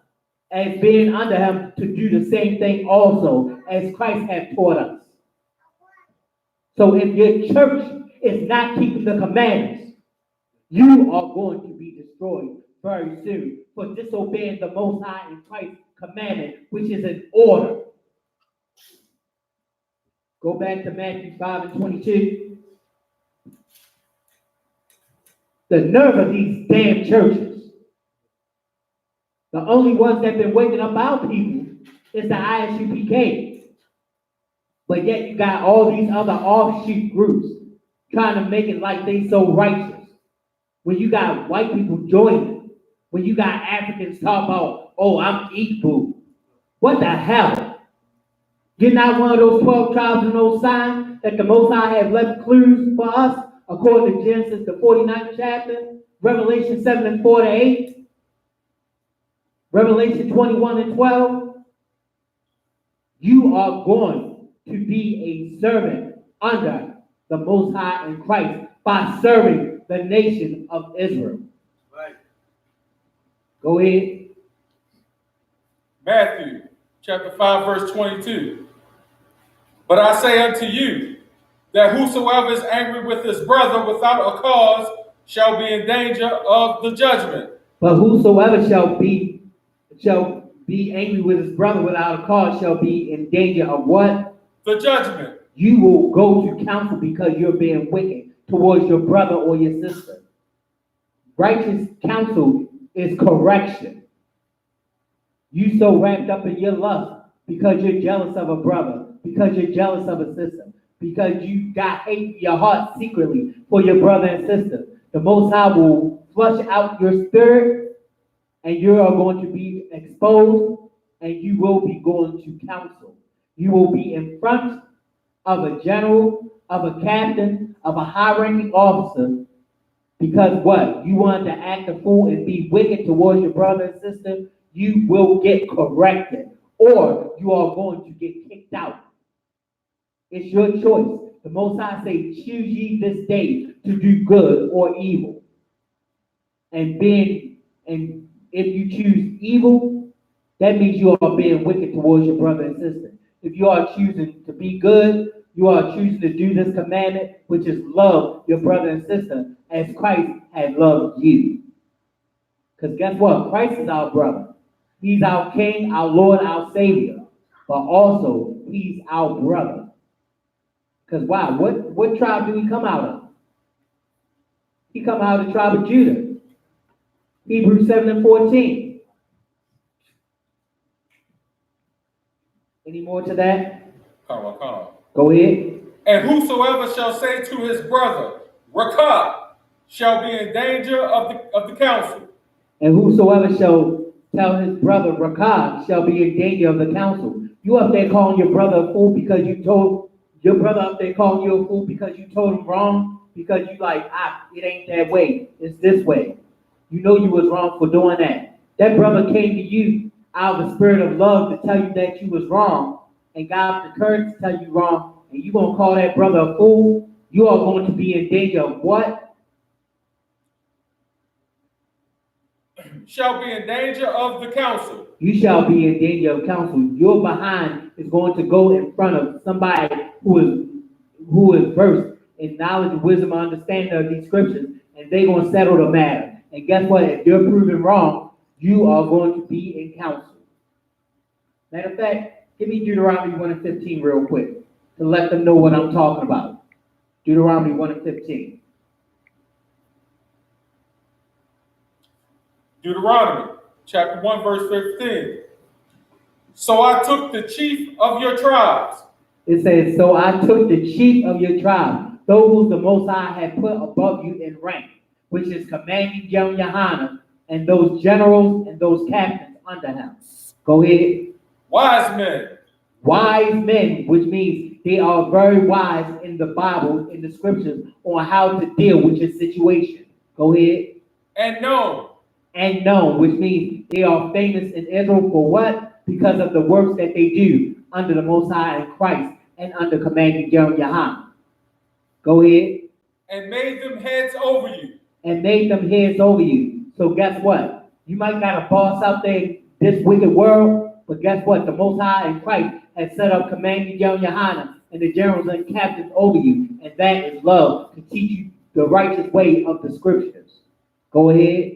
as being under him, to do the same thing also, as Christ has taught us. So if your church is not keeping the commandments, you are going to be destroyed very soon for disobeying the Most High in Christ's commandment, which is an order. Go back to Matthew 5:22. The nerve of these damn churches. The only ones that have been waking up our people is the Isupk. But yet you got all these other offshoot groups trying to make it like they so righteous. When you got white people joining, when you got Africans talk about, oh, I'm Isupk. What the hell? You're not one of those 12 tribes and those signs that the Most High have left clues for us, according to Genesis, the 49th chapter, Revelation 7:4-8, Revelation 21:12. You are going to be a servant under the Most High in Christ by serving the nation of Israel. Right. Go ahead. Matthew chapter 5, verse 22. But I say unto you, that whosoever is angry with his brother without a cause shall be in danger of the judgment. But whosoever shall be angry with his brother without a cause shall be in danger of what? The judgment. You will go to counsel because you're being wicked towards your brother or your sister. Righteous counsel is correction. You so wrapped up in your lust because you're jealous of a brother, because you're jealous of a sister, because you got hate in your heart secretly for your brother and sister. The Most High will flush out your spirit, and you are going to be exposed, and you will be going to counsel. You will be in front of a general, of a captain, of a high-ranking officer, because what? You wanted to act a fool and be wicked towards your brother and sister, you will get corrected, or you are going to get kicked out. It's your choice. The Most High say, choose ye this day to do good or evil. And if you choose evil, that means you are being wicked towards your brother and sister. If you are choosing to be good, you are choosing to do this commandment, which is love your brother and sister as Christ has loved you. Because guess what? Christ is our brother. He's our King, our Lord, our Savior. But also, he's our brother. Because why? What tribe did he come out of? He come out of the tribe of Judah. Hebrews 7:14. Any more to that? Come on. Go ahead. And whosoever shall say to his brother, Rakah, shall be in danger of the council. And whosoever shall tell his brother Rakah shall be in danger of the council. You up there calling your brother a fool because you told your brother up there calling you a fool because you told him wrong, because you like, it ain't that way, it's this way. You know you was wrong for doing that. That brother came to you out of the spirit of love to tell you that you was wrong and got the courage to tell you wrong, and you gonna call that brother a fool? You are going to be in danger of what? Shall be in danger of the council. You shall be in danger of counsel. Your behind is going to go in front of somebody who is versed in knowledge, wisdom, and understanding of these scriptures, and they're going to settle the matter. And guess what? If you're proven wrong, you are going to be in counsel. Matter of fact, give me Deuteronomy 1 and 15 real quick to let them know what I'm talking about. Deuteronomy 1 and 15. Deuteronomy chapter 1, verse 15. So I took the chief of your tribes. It says, so I took the chief of your tribe, those whom the Most High had put above you in rank, which is commanding Yohanan, and those generals and those captains under him. Go ahead. Wise men. Wise men, which means they are very wise in the Bible, in the scriptures, on how to deal with your situation. Go ahead. And known. And known, which means they are famous in Israel for what? Because of the works that they do under the Most High in Christ and under commanding Yohanan. Go ahead. And made them heads over you. And made them heads over you. So guess what? You might got a boss out there in this wicked world, but guess what? The Most High in Christ has set up commanding Yohanan and the generals and captains over you, and that is love to teach you the righteous way of the scriptures. Go ahead.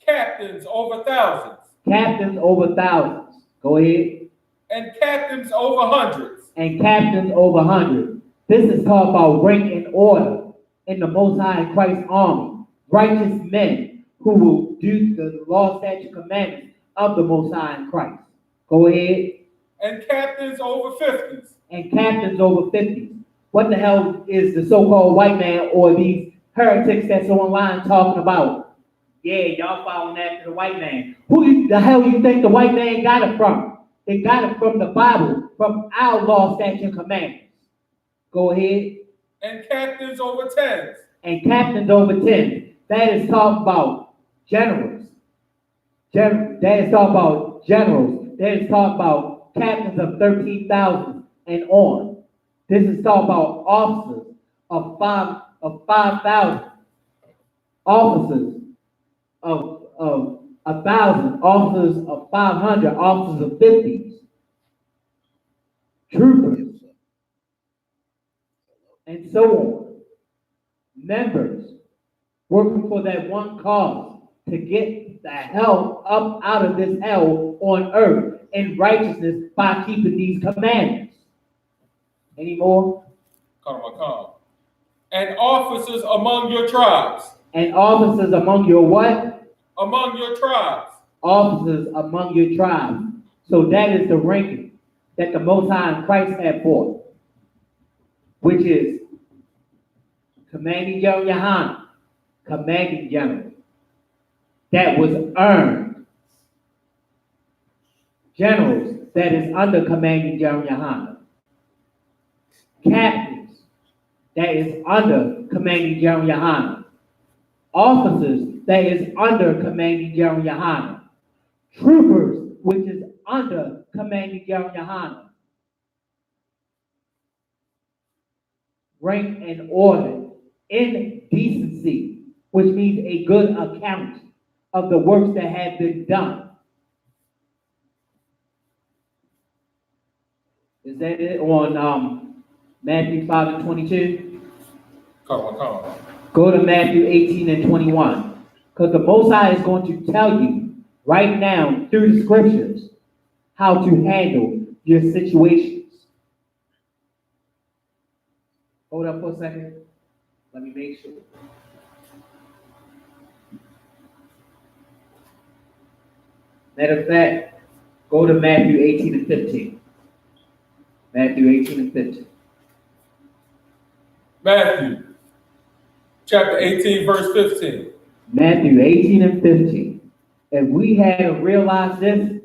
Captains over thousands. Captains over thousands. Go ahead. And captains over hundreds. And captains over hundreds. This is called about rank and order in the Most High in Christ's army. Righteous men who will do the law, statute, commandments of the Most High in Christ. Go ahead. And captains over 50s. And captains over 50s. What the hell is the so-called white man or these heretics that's online talking about? Yeah, y'all following after the white man. The hell you think the white man got it from? They got it from the Bible, from our law, statute, and commandments. Go ahead. And captains over 10s. And captains over 10. That is talking about generals. That is talking about generals. That is talking about captains of 13,000 and on. This is talking about officers of 5,000. Officers of 1,000, officers of 500, officers of 50s, troopers, and so on. Members working for that one cause to get the hell up out of this hell on earth in righteousness by keeping these commandments. Any more? And officers among your tribes. And officers among your what? Among your tribes. Officers among your tribes. So that is the ranking that the Most High in Christ had for, which is commanding Yohanan, commanding general. That was earned. Generals, that is under commanding Yohanan. Captains, that is under commanding Yohanan. Officers, that is under commanding Yohanan. Troopers, which is under commanding Yohanan. Rank and order in decency, which means a good account of the works that have been done. Is that it on Matthew 5 and 22? Come on. Go to Matthew 18 and 21. Because the Most High is going to tell you right now through the scriptures how to handle your situations. Hold up for a second. Let me make sure. Matter of fact, go to Matthew 18 and 15. Matthew 18 and 15. Matthew chapter 18, verse 15. Matthew 18 and 15. If we had realized this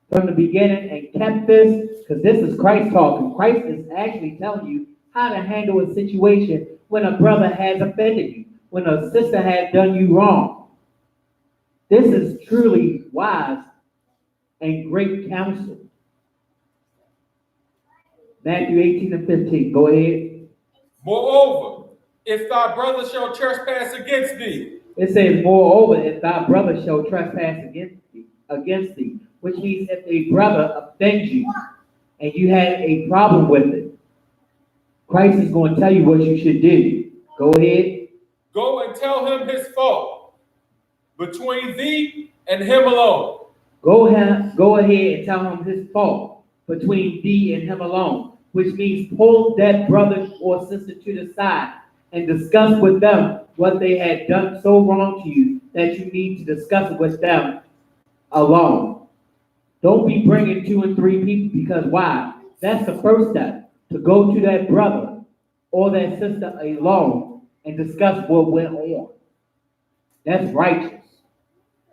from the beginning and kept this, because this is Christ talking. Christ is actually telling you how to handle a situation when a brother has offended you, when a sister has done you wrong. This is truly wise and great counsel. Matthew 18 and 15. Go ahead. Moreover, if thy brother shall trespass against thee, It says, moreover, if thy brother shall trespass against thee, which means if a brother offends you and you had a problem with it, Christ is going to tell you what you should do. Go ahead. go and tell him his fault between thee and him alone. Go ahead and tell him his fault between thee and him alone, which means pull that brother or sister to the side and discuss with them what they had done so wrong to you that you need to discuss it with them alone. Don't be bringing 2 and 3 people, because why? That's the first step, to go to that brother or that sister alone and discuss what went on. That's righteous.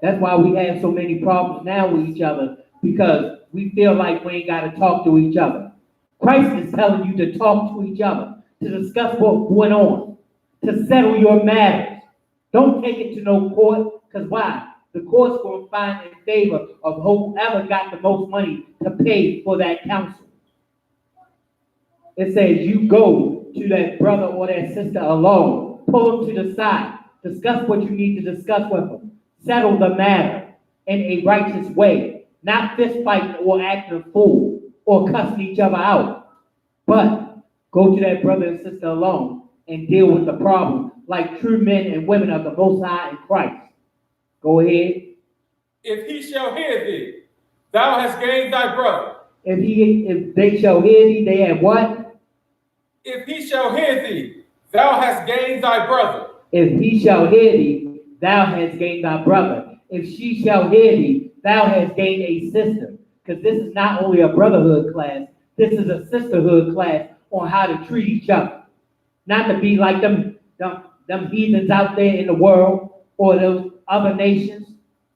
That's why we have so many problems now with each other, because we feel like we ain't got to talk to each other. Christ is telling you to talk to each other, to discuss what went on, to settle your matters. Don't take it to no court, because why? The court's going to find in favor of whoever got the most money to pay for that counsel. It says you go to that brother or that sister alone, pull them to the side, discuss what you need to discuss with them, settle the matter in a righteous way, not fist fighting or acting a fool or cussing each other out, but go to that brother and sister alone and deal with the problem like true men and women of the Most High in Christ. Go ahead. If he shall hear thee, thou hast gained thy brother. If they shall hear thee, they have what? If he shall hear thee, thou hast gained thy brother. If he shall hear thee, thou hast gained thy brother. If she shall hear thee, thou hast gained a sister. Because this is not only a brotherhood class, this is a sisterhood class on how to treat each other. Not to be like them heathens out there in the world or those other nations,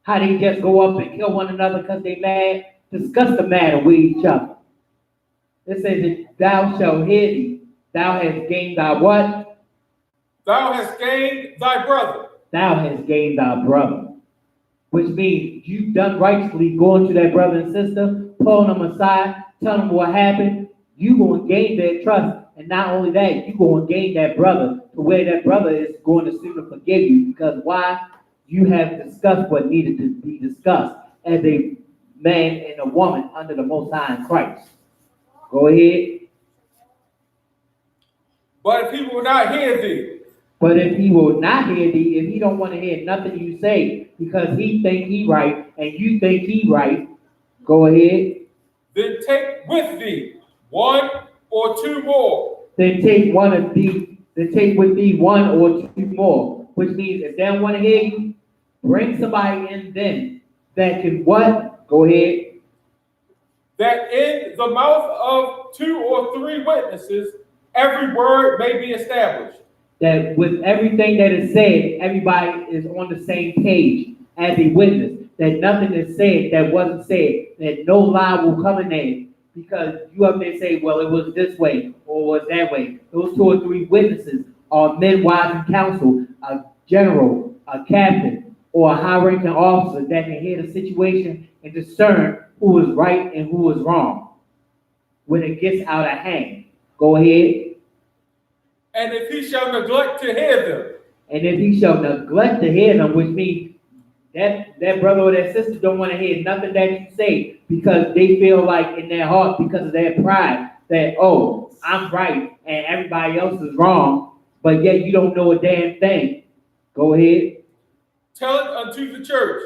how they just go up and kill one another because they mad. Discuss the matter with each other. It says, if thou shalt hear thee, thou hast gained thy what? Thou hast gained thy brother. Thou hast gained thy brother. Which means you've done righteously going to that brother and sister, pulling them aside, telling them what happened. You're going to gain their trust. And not only that, you're going to gain that brother to where that brother is going to sooner forgive you. Because why? You have discussed what needed to be discussed as a man and a woman under the Most High in Christ. Go ahead. But if he will not hear thee, But if he will not hear thee, if he don't want to hear nothing you say because he think he right and you think he right, go ahead. then take with thee 1 or 2 more. Then take with thee 1 or 2 more. Which means if they don't want to hear you, bring somebody in then that can what? Go ahead. That in the mouth of 2 or 3 witnesses, every word may be established. That with everything that is said, everybody is on the same page as a witness. That nothing is said that wasn't said. That no lie will come in there. Because you up there and say, well, it was this way or was that way. Those 2 or 3 witnesses are men, wives, and counsel, a general, a captain, or a high-ranking officer that can hear the situation and discern who is right and who is wrong when it gets out of hand. Go ahead. And if he shall neglect to hear them, And if he shall neglect to hear them, which means that brother or that sister don't want to hear nothing that you say because they feel like in their heart, because of their pride, that, oh, I'm right and everybody else is wrong, but yet you don't know a damn thing. Go ahead. tell it unto the church.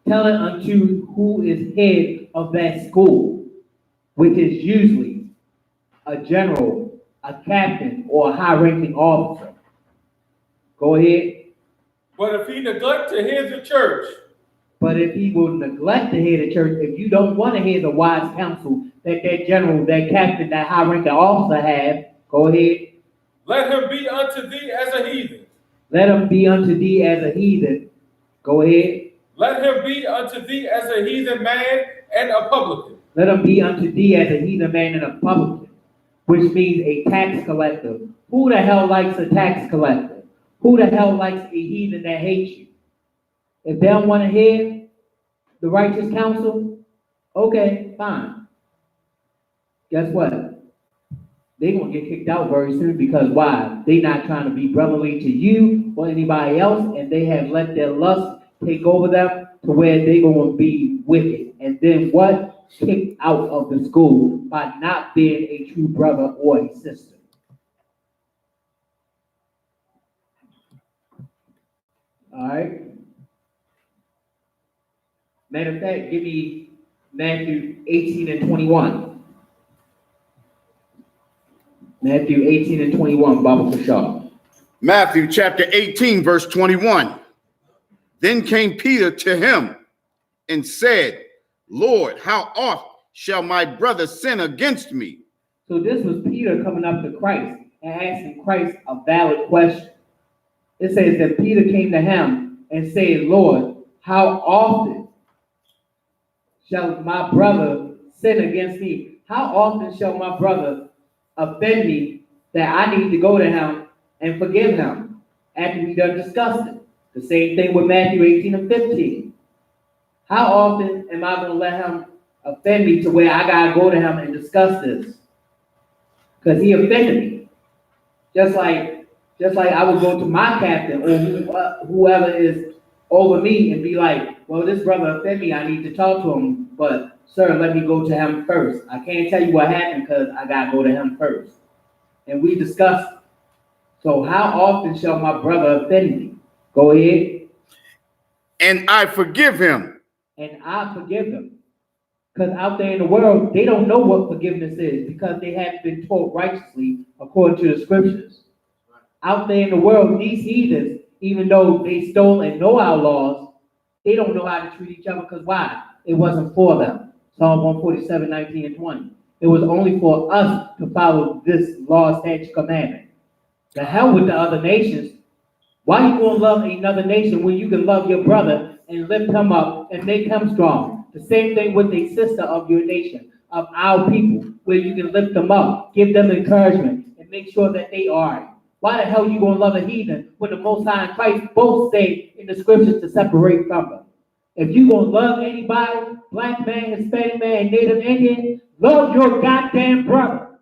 Tell it unto who is head of that school, which is usually a general, a captain, or a high-ranking officer. Go ahead. But if he neglect to hear the church, But if he will neglect to hear the church, if you don't want to hear the wise counsel that general, that captain, that high-ranking officer have, go ahead. Let him be unto thee as a heathen. Let him be unto thee as a heathen. Go ahead. Let him be unto thee as a heathen man and a publican. Let him be unto thee as a heathen man and a publican, which means a tax collector. Who the hell likes a tax collector? Who the hell likes a heathen that hates you? If they don't want to hear the righteous counsel, okay, fine. Guess what? They're going to get kicked out very soon because why? They're not trying to be brotherly to you or anybody else, and they have let their lust take over them to where they're going to be wicked. And then what? Kicked out of the school by not being a true brother or a sister. All right. Matter of fact, give me Matthew 18 and 21. Matthew 18 and 21, Baba Kashar. Matthew chapter 18, verse 21. Then came Peter to him and said, Lord, how oft shall my brother sin against me? So this was Peter coming up to Christ and asking Christ a valid question. It says that Peter came to him and said, Lord, how often shall my brother sin against me? How often shall my brother offend me that I need to go to him and forgive him after we done discussed it? The same thing with Matthew 18 and 15. How often am I going to let him offend me to where I got to go to him and discuss this? Because he offended me. Just like I would go to my captain or whoever is over me and be like, well, this brother offended me. I need to talk to him. But, sir, let me go to him first. I can't tell you what happened because I got to go to him first. And we discussed. So how often shall my brother offend me? Go ahead. And I forgive him. And I forgive him. Because out there in the world, they don't know what forgiveness is because they haven't been taught righteously according to the scriptures. Out there in the world, these heathens, even though they stole and know our laws, they don't know how to treat each other because why? It wasn't for them. Psalm 147, 19 and 20. It was only for us to follow this law, statute, commandment. The hell with the other nations. Why you going to love another nation when you can love your brother and lift him up and make him strong? The same thing with a sister of your nation, of our people, where you can lift them up, give them encouragement, and make sure that they are. Why the hell you going to love a heathen when the Most High and Christ both say in the scriptures to separate from them? If you going to love anybody, black man, Hispanic man, Native Indian, love your goddamn brother.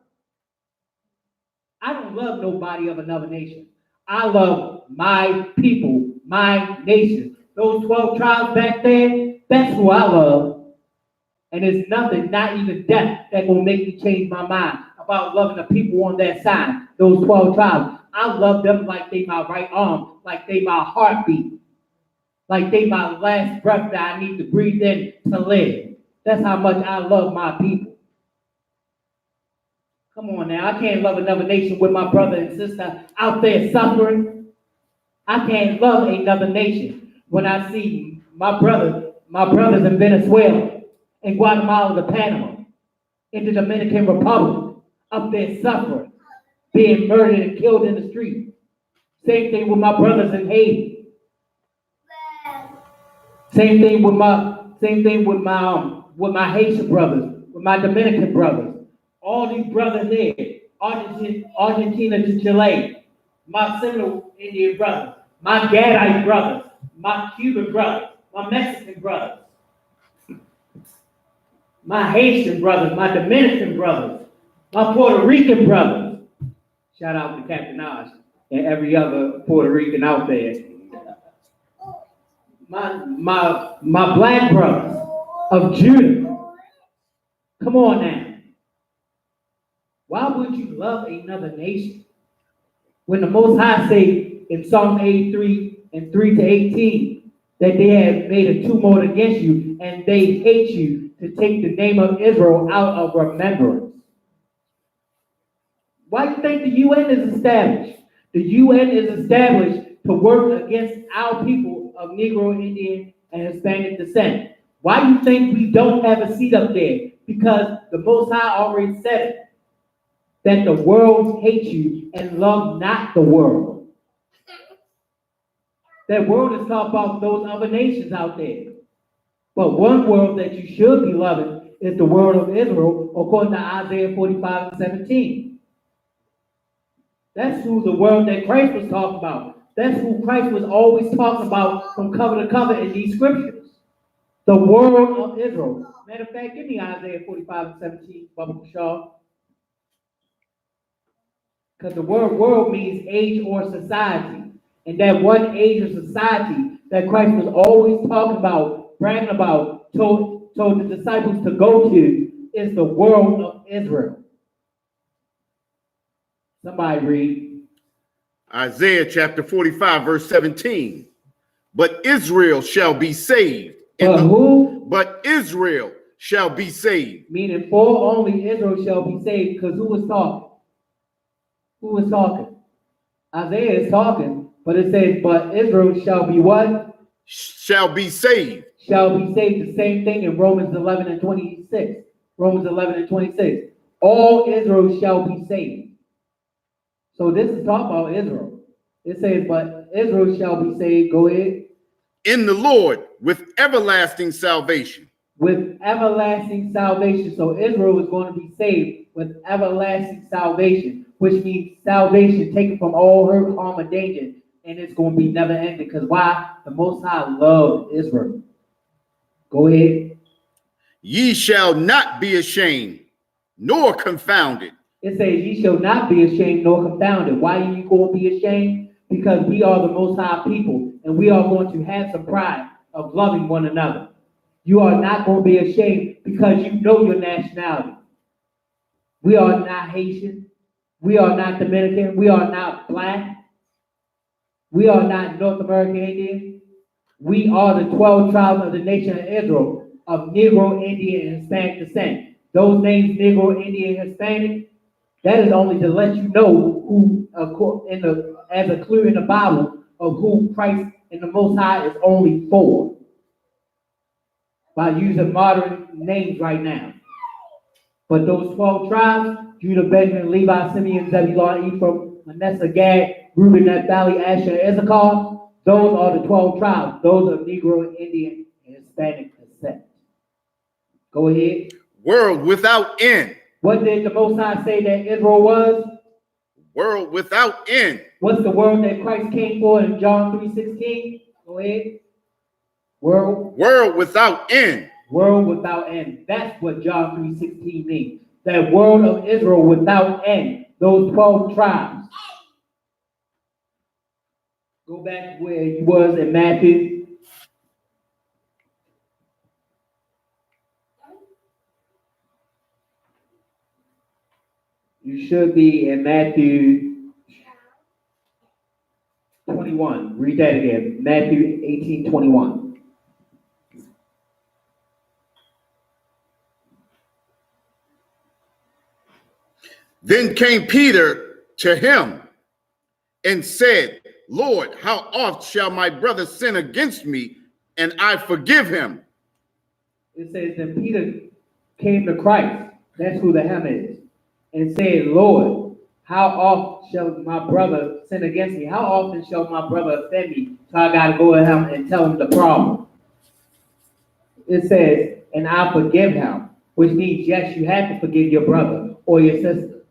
I don't love nobody of another nation. I love my people, my nation. Those 12 tribes back there, that's who I love. And there's nothing, not even death, that will make me change my mind about loving the people on that side, those 12 tribes. I love them like they my right arm, like they my heartbeat, like they my last breath that I need to breathe in to live. That's how much I love my people. Come on now, I can't love another nation with my brother and sister out there suffering. I can't love another nation when I see my brothers in Venezuela, in Guatemala, to Panama, in the Dominican Republic, up there suffering, being murdered and killed in the street. Same thing with my brothers in Haiti. Same thing with my Haitian brothers, with my Dominican brothers. All these brothers there, Argentina to Chile, my Seminole Indian brothers, my Gadite brothers, my Cuban brothers, my Mexican brothers, my Haitian brothers, my Dominican brothers, my Puerto Rican brothers. Shout out to Captain Osh and every other Puerto Rican out there. My black brothers of Judah. Come on now. Why would you love another nation? When the Most High say in Psalm 83 and 3 to 18 that they have made a tumult against you and they hate you to take the name of Israel out of remembrance. Why do you think the UN is established? The UN is established to work against our people of Negro, Indian, and Hispanic descent. Why do you think we don't have a seat up there? Because the Most High already said it. that the world hate you and love not the world. That world is talking about those other nations out there. But one world that you should be loving is the world of Israel, according to Isaiah 45 and 17. That's who the world that Christ was talking about. That's who Christ was always talking about from cover to cover in these scriptures. The world of Israel. Matter of fact, give me Isaiah 45 and 17, Bubba Shaw. Because the word world means age or society. And that one age or society that Christ was always talking about, bragging about, told the disciples to go to is the world of Israel. Somebody read. Isaiah chapter 45, verse 17. But Israel shall be saved. Who? But Israel shall be saved. Meaning for only Israel shall be saved. Because who was talking? Who was talking? Isaiah is talking, but it says, but Israel shall be what? Shall be saved. Shall be saved. The same thing in Romans 11 and 26. Romans 11 and 26. All Israel shall be saved. So this is talking about Israel. It says, but Israel shall be saved. Go ahead. In the Lord with everlasting salvation. With everlasting salvation. So Israel is going to be saved with everlasting salvation, which means salvation taken from all hurt, harm, and danger. And it's going to be never ending. Because why? The Most High loved Israel. Go ahead. Ye shall not be ashamed, nor confounded. It says, ye shall not be ashamed nor confounded. Why are you going to be ashamed? Because we are the Most High people, and we are going to have some pride of loving one another. You are not going to be ashamed because you know your nationality. We are not Haitian. We are not Dominican. We are not black. We are not North American Indian. We are the 12 tribes of the nation of Israel, of Negro, Indian, and Hispanic descent. Those names, Negro, Indian, and Hispanic, that is only to let you know who, as a clue in the Bible, of who Christ and the Most High is only for. By using modern names right now. But those 12 tribes, Judah, Benjamin, Levi, Simeon, Zebulun, Ephraim, Manasseh, Gad, Reuben, Naphtali, Asher, and Issachar, those are the 12 tribes. Those are Negro, Indian, and Hispanic descent. Go ahead. World without end. What did the Most High say that Israel was? World without end. What's the world that Christ came for in John 3:16? Go ahead. World without end. World without end. That's what John 3:16 means. That world of Israel without end. Those 12 tribes. Go back to where he was in Matthew. You should be in Matthew 21. Read that again. Matthew 18:21. Then came Peter to him and said, Lord, how oft shall my brother sin against me and I forgive him? It says that Peter came to Christ. That's who the him is. And said, Lord, how oft shall my brother sin against me? How often shall my brother offend me? So I got to go to him and tell him the problem. It says, and I forgive him, which means, yes, you have to forgive your brother or your sister.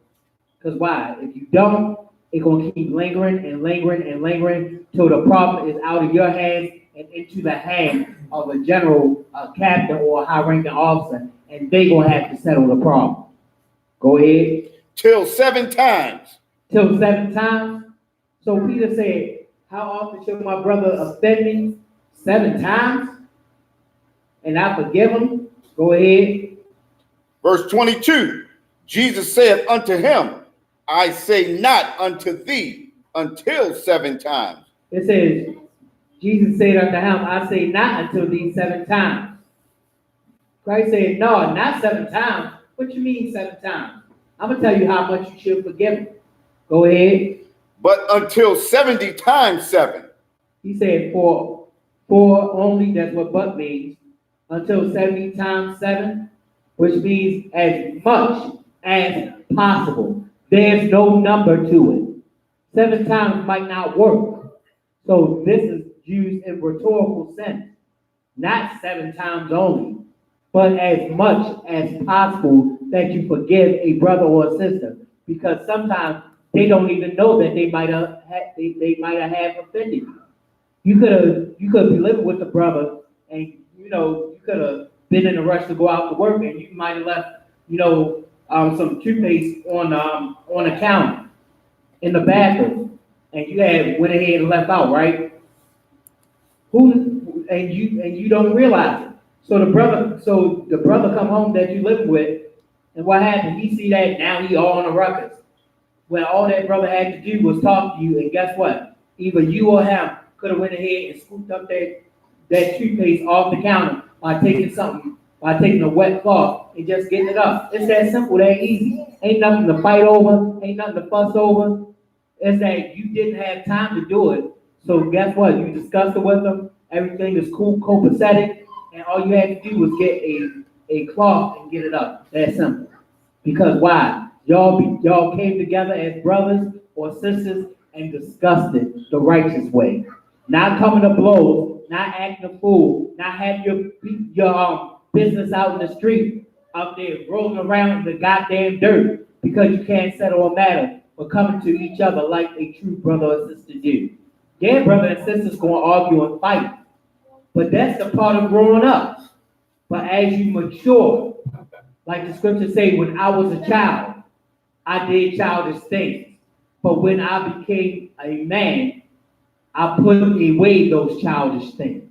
Because why? If you don't, it's going to keep lingering and lingering and lingering till the problem is out of your hands and into the hands of a general, a captain, or a high-ranking officer, and they're going to have to settle the problem. Go ahead. Till 7 times. Till 7 times? So Peter said, how often shall my brother offend me? 7 times? And I forgive him? Go ahead. Verse 22, Jesus said unto him, I say not unto thee until 7 times. It says, Jesus said unto him, I say not until these 7 times. Christ said, no, not 7 times. What you mean 7 times? I'm going to tell you how much you should forgive him. Go ahead. But until 70 times 7. He said, for only, that's what but means, until 70 times 7, which means as much as possible. There's no number to it. 7 times might not work. So this is used in rhetorical sense. Not 7 times only, but as much as possible that you forgive a brother or a sister. Because sometimes they don't even know that they might have offended you. You could be living with a brother, and you could have been in a rush to go out to work, and you might have left some toothpaste on the counter in the bathroom, and you went ahead and left out, right? And you don't realize it. So the brother come home that you live with, and what happened? He see that now he all on the ruckus. When all that brother had to do was talk to you, and guess what? Either you or him could have went ahead and scooped up that toothpaste off the counter by taking a wet cloth and just getting it up. It's that simple, that easy. Ain't nothing to fight over, ain't nothing to fuss over. It's that you didn't have time to do it. So guess what? You discussed it with them. Everything is cool, copacetic, and all you had to do was get a cloth and get it up. That simple. Because why? Y'all came together as brothers or sisters and discussed it the righteous way. Not coming to blows, not acting a fool, not having your business out in the street, out there rolling around in the goddamn dirt because you can't settle a matter, but coming to each other like a true brother or sister do. Yeah, brother and sisters gonna argue and fight, but that's the part of growing up. But as you mature, like the scriptures say, when I was a child, I did childish things. But when I became a man, I put away those childish things.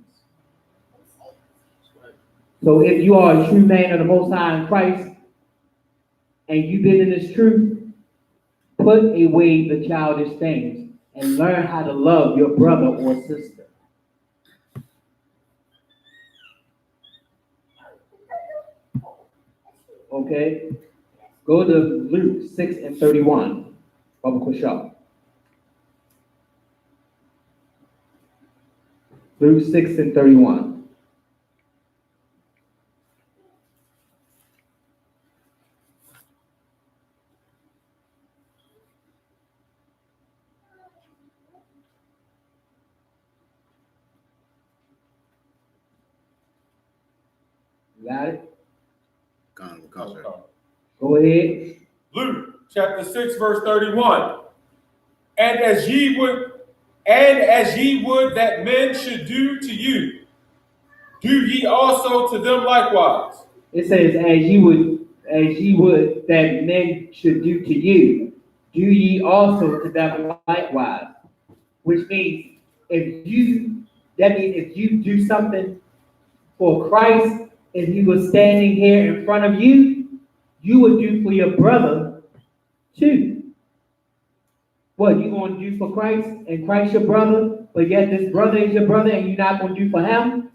So if you are a true man of the Most High in Christ, and you've been in this truth, put away the childish things and learn how to love your brother or sister. Okay? Go to Luke 6:31. Baba Kushal. Luke 6:31. You got it? Go ahead. Luke chapter 6, verse 31. And as ye would that men should do to you, do ye also to them likewise. It says, as ye would that men should do to you, do ye also to them likewise. Which means if you do something for Christ, if he was standing here in front of you, you would do for your brother too. What, you going to do for Christ and Christ your brother, but yet this brother is your brother and you're not going to do for him?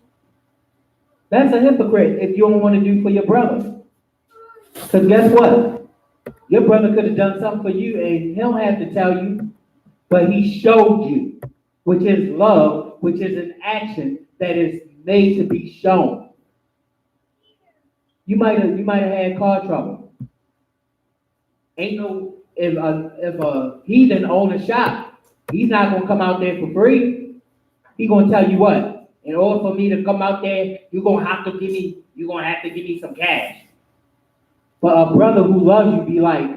That's a hypocrite if you don't want to do for your brother. Because guess what? Your brother could have done something for you and he don't have to tell you, but he showed you, which is love, which is an action that is made to be shown. You might have had car trouble. Ain't no, if a heathen own a shop, he's not gonna come out there for free. He's gonna tell you what, in order for me to come out there, you're gonna have to give me some cash. But a brother who loves you be like,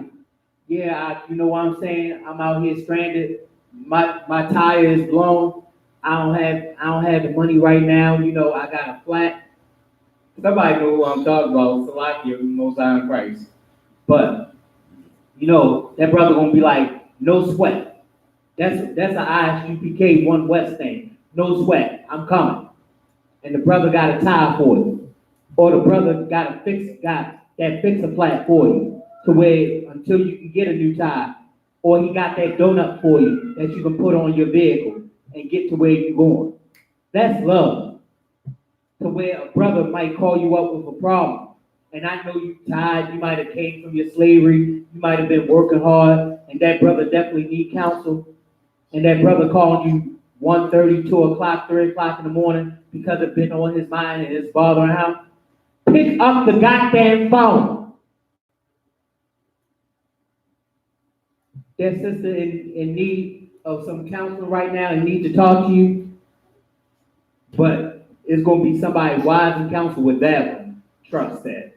yeah, you know what I'm saying? I'm out here stranded. My tire is blown. I don't have the money right now. I got a flat. Somebody know who I'm talking about. Salakia, Most High in Christ. But that brother gonna be like, no sweat. That's an ISUPK 1 West thing. No sweat. I'm coming. And the brother got a tire for you, or the brother got that fixer flat for you, to where until you can get a new tire, or he got that donut for you that you can put on your vehicle and get to where you're going. That's love. To where a brother might call you up with a problem, and I know you tired, you might have came from your slavery, you might have been working hard, and that brother definitely need counsel, and that brother calling you 1:30, 2 o'clock, 3 o'clock in the morning because it's been on his mind and it's bothering him. Pick up the goddamn phone. their sister in need of some counseling right now and need to talk to you, but it's going to be somebody wise and counsel with that one. Trust that.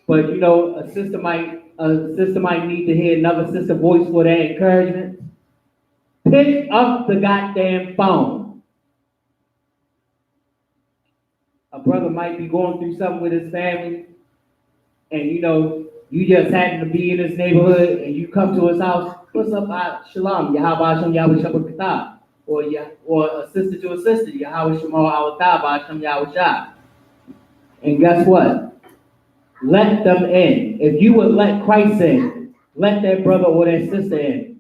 But you know, a sister might need to hear another sister voice for that encouragement. Pick up the goddamn phone. A brother might be going through something with his family, and you know, you just happen to be in his neighborhood, and you come to his house. What's up, Shalom? Yahweh Shem Yahweh Shabbat Katah. Or a sister to a sister. Yahweh Shema Awatah Shem Yahweh Shah. And guess what? Let them in. If you would let Christ in, let that brother or that sister in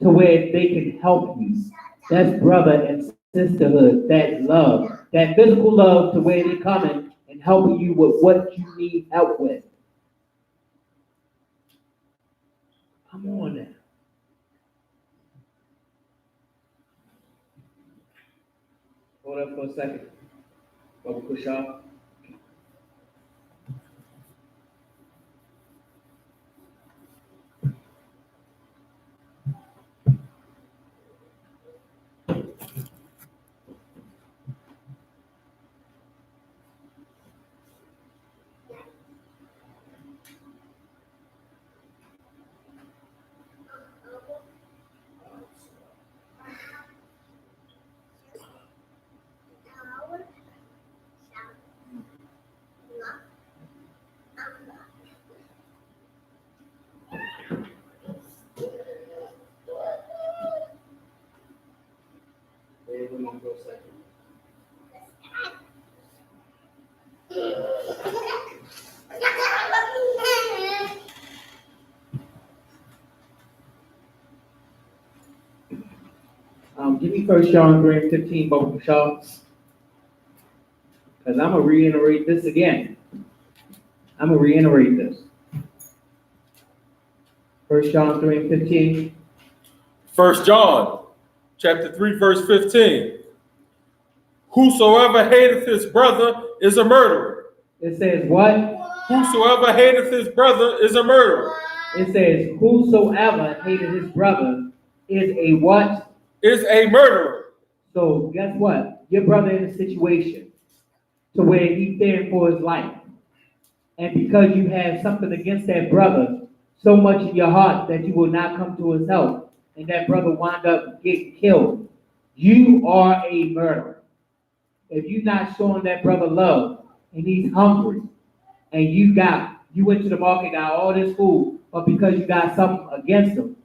to where they can help you. That's brother and sisterhood, that love, that physical love to where they're coming and helping you with what you need help with. Come on now. Hold up for a second. Bubba Kushal. Give me 1 John 3:15, Bubba Shaw. Because I'm going to reiterate this again. I'm going to reiterate this. 1 John 3:15. 1 John chapter 3, verse 15. Whosoever hateth his brother is a murderer. It says what? Whosoever hateth his brother is a murderer. It says whosoever hated his brother is a what? Is a murderer. So guess what? Your brother in a situation to where he's fearing for his life. And because you have something against that brother so much in your heart that you will not come to his help, and that brother wind up getting killed, you are a murderer. If you're not showing that brother love and he's hungry, and you went to the market, got all this food, but because you got something against him,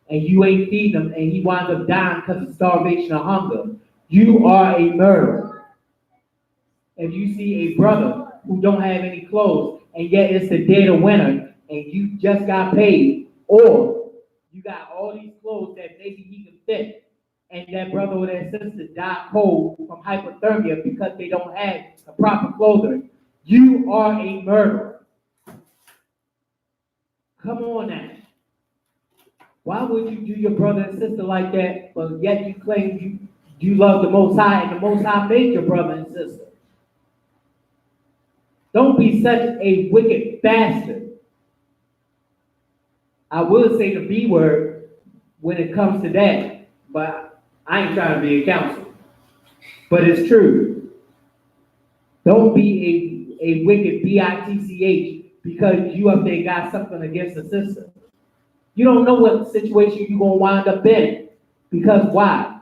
and you ain't feeding him, and he winds up dying because of starvation or hunger, you are a murderer. If you see a brother who don't have any clothes, and yet it's the dead of winter, and you just got paid, or you got all these clothes that maybe he can fit, and that brother or that sister died cold from hypothermia because they don't have the proper clothing, you are a murderer. Come on now. Why would you do your brother and sister like that, but yet you claim you love the Most High, and the Most High made your brother and sister? Don't be such a wicked bastard. I will say the B word when it comes to that, but I ain't trying to be a counselor. But it's true. Don't be a wicked bitch because you up there got something against a sister. You don't know what situation you're going to wind up in. Because why?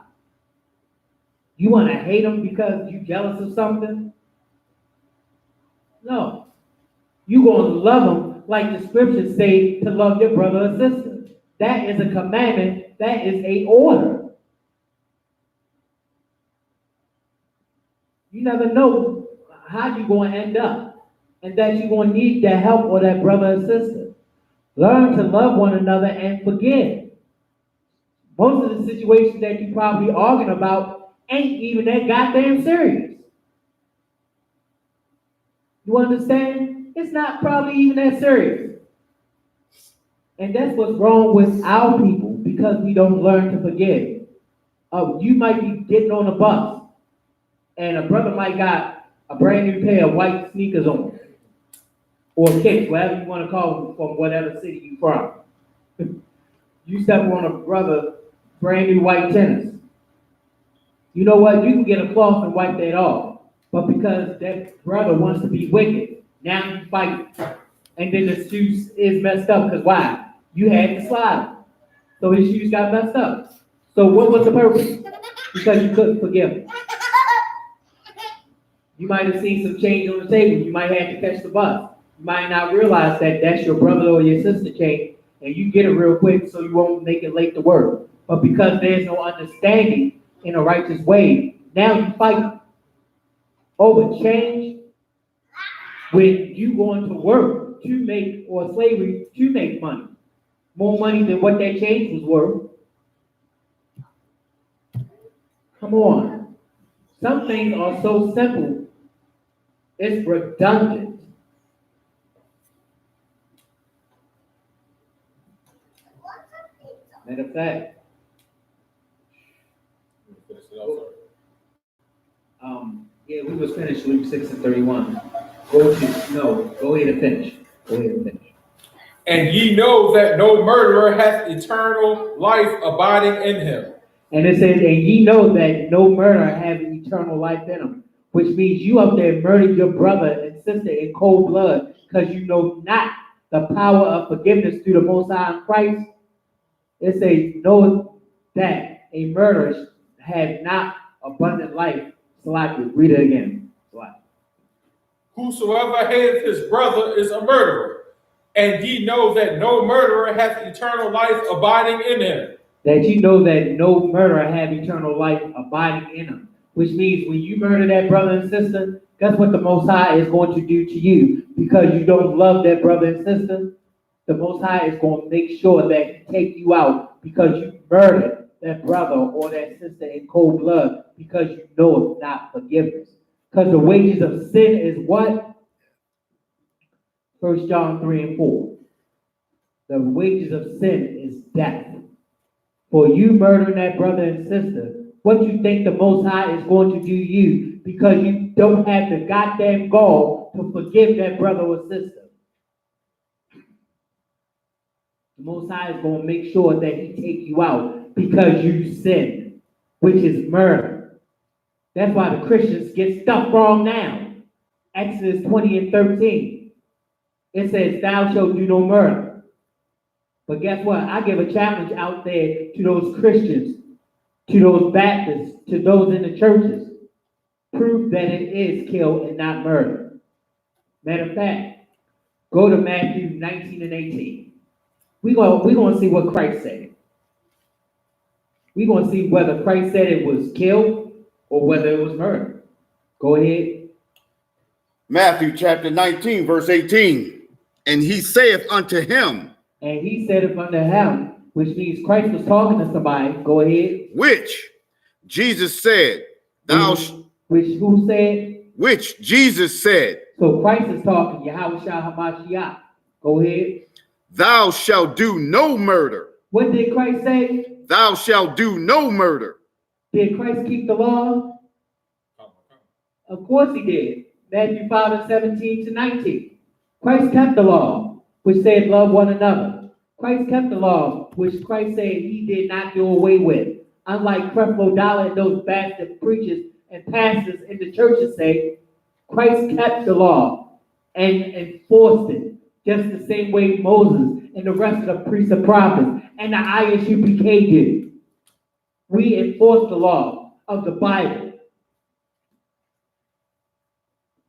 You want to hate them because you're jealous of something? No. You're going to love them like the scriptures say to love your brother or sister. That is a commandment. That is a order. You never know how you're going to end up, and that you're going to need that help or that brother or sister. Learn to love one another and forgive. Most of the situations that you probably arguing about ain't even that goddamn serious. You understand? It's not probably even that serious. And that's what's wrong with our people, because we don't learn to forgive. You might be getting on a bus, and a brother might got a brand new pair of white sneakers on, or kicks, whatever you want to call them, from whatever city you're from. You step on a brother brand new white tennis. You know what? You can get a cloth and wipe that off. But because that brother wants to be wicked, now you fight. And then the shoes is messed up because why? You had to slide him. So his shoes got messed up. So what was the purpose? Because you couldn't forgive him. You might have seen some change on the table. You might have to catch the bus. You might not realize that that's your brother or your sister change, and you get it real quick so you won't make it late to work. But because there's no understanding in a righteous way, now you fight over change when you going to work to make, or slavery to make money. More money than what that change was worth. Come on. Some things are so simple, it's redundant. Matter of fact, yeah, we was finished Luke 6:31. Go ahead and finish. And ye know that no murderer hath eternal life abiding in him. And it says, and ye know that no murderer have eternal life in him. Which means you up there murdered your brother and sister in cold blood because you know not the power of forgiveness through the Most High in Christ. It says, know that a murderer have not abundant life. Salaki, read it again. Salaki. Whosoever hateth his brother is a murderer. And ye know that no murderer hath eternal life abiding in him. That you know that no murderer have eternal life abiding in him. Which means when you murder that brother and sister, guess what the Most High is going to do to you? Because you don't love that brother and sister, the Most High is going to make sure that he take you out because you murdered that brother or that sister in cold blood because you know it's not forgiveness. Because the wages of sin is what? 1 John 3:4. The wages of sin is death. For you murdering that brother and sister, what you think the Most High is going to do you because you don't have the goddamn gall to forgive that brother or sister. The Most High is going to make sure that he take you out because you sinned, which is murder. That's why the Christians get stuff wrong now. Exodus 20:13. It says, thou shalt do no murder. But guess what? I give a challenge out there to those Christians, to those Baptists, to those in the churches. Prove that it is kill and not murder. Matter of fact, go to Matthew 19:18. We're gonna see what Christ said. We're gonna see whether Christ said it was kill or whether it was murder. Go ahead. Matthew chapter 19, verse 18. And he saith unto him, and he said it unto him, which means Christ was talking to somebody. Go ahead. Which Jesus said, Which who said? Which Jesus said. So Christ is talking, Yahweh Shah HaMashiach. Go ahead. Thou shalt do no murder. What did Christ say? Thou shalt do no murder. Did Christ keep the law? Of course he did. Matthew 5:17-19. Christ kept the law, which said love one another. Christ kept the law, which Christ said he did not do away with. Unlike Creflo Dollar and those bastard preachers and pastors in the churches say, Christ kept the law and enforced it just the same way Moses and the rest of the priests and prophets and the Isupk did. We enforce the law of the Bible.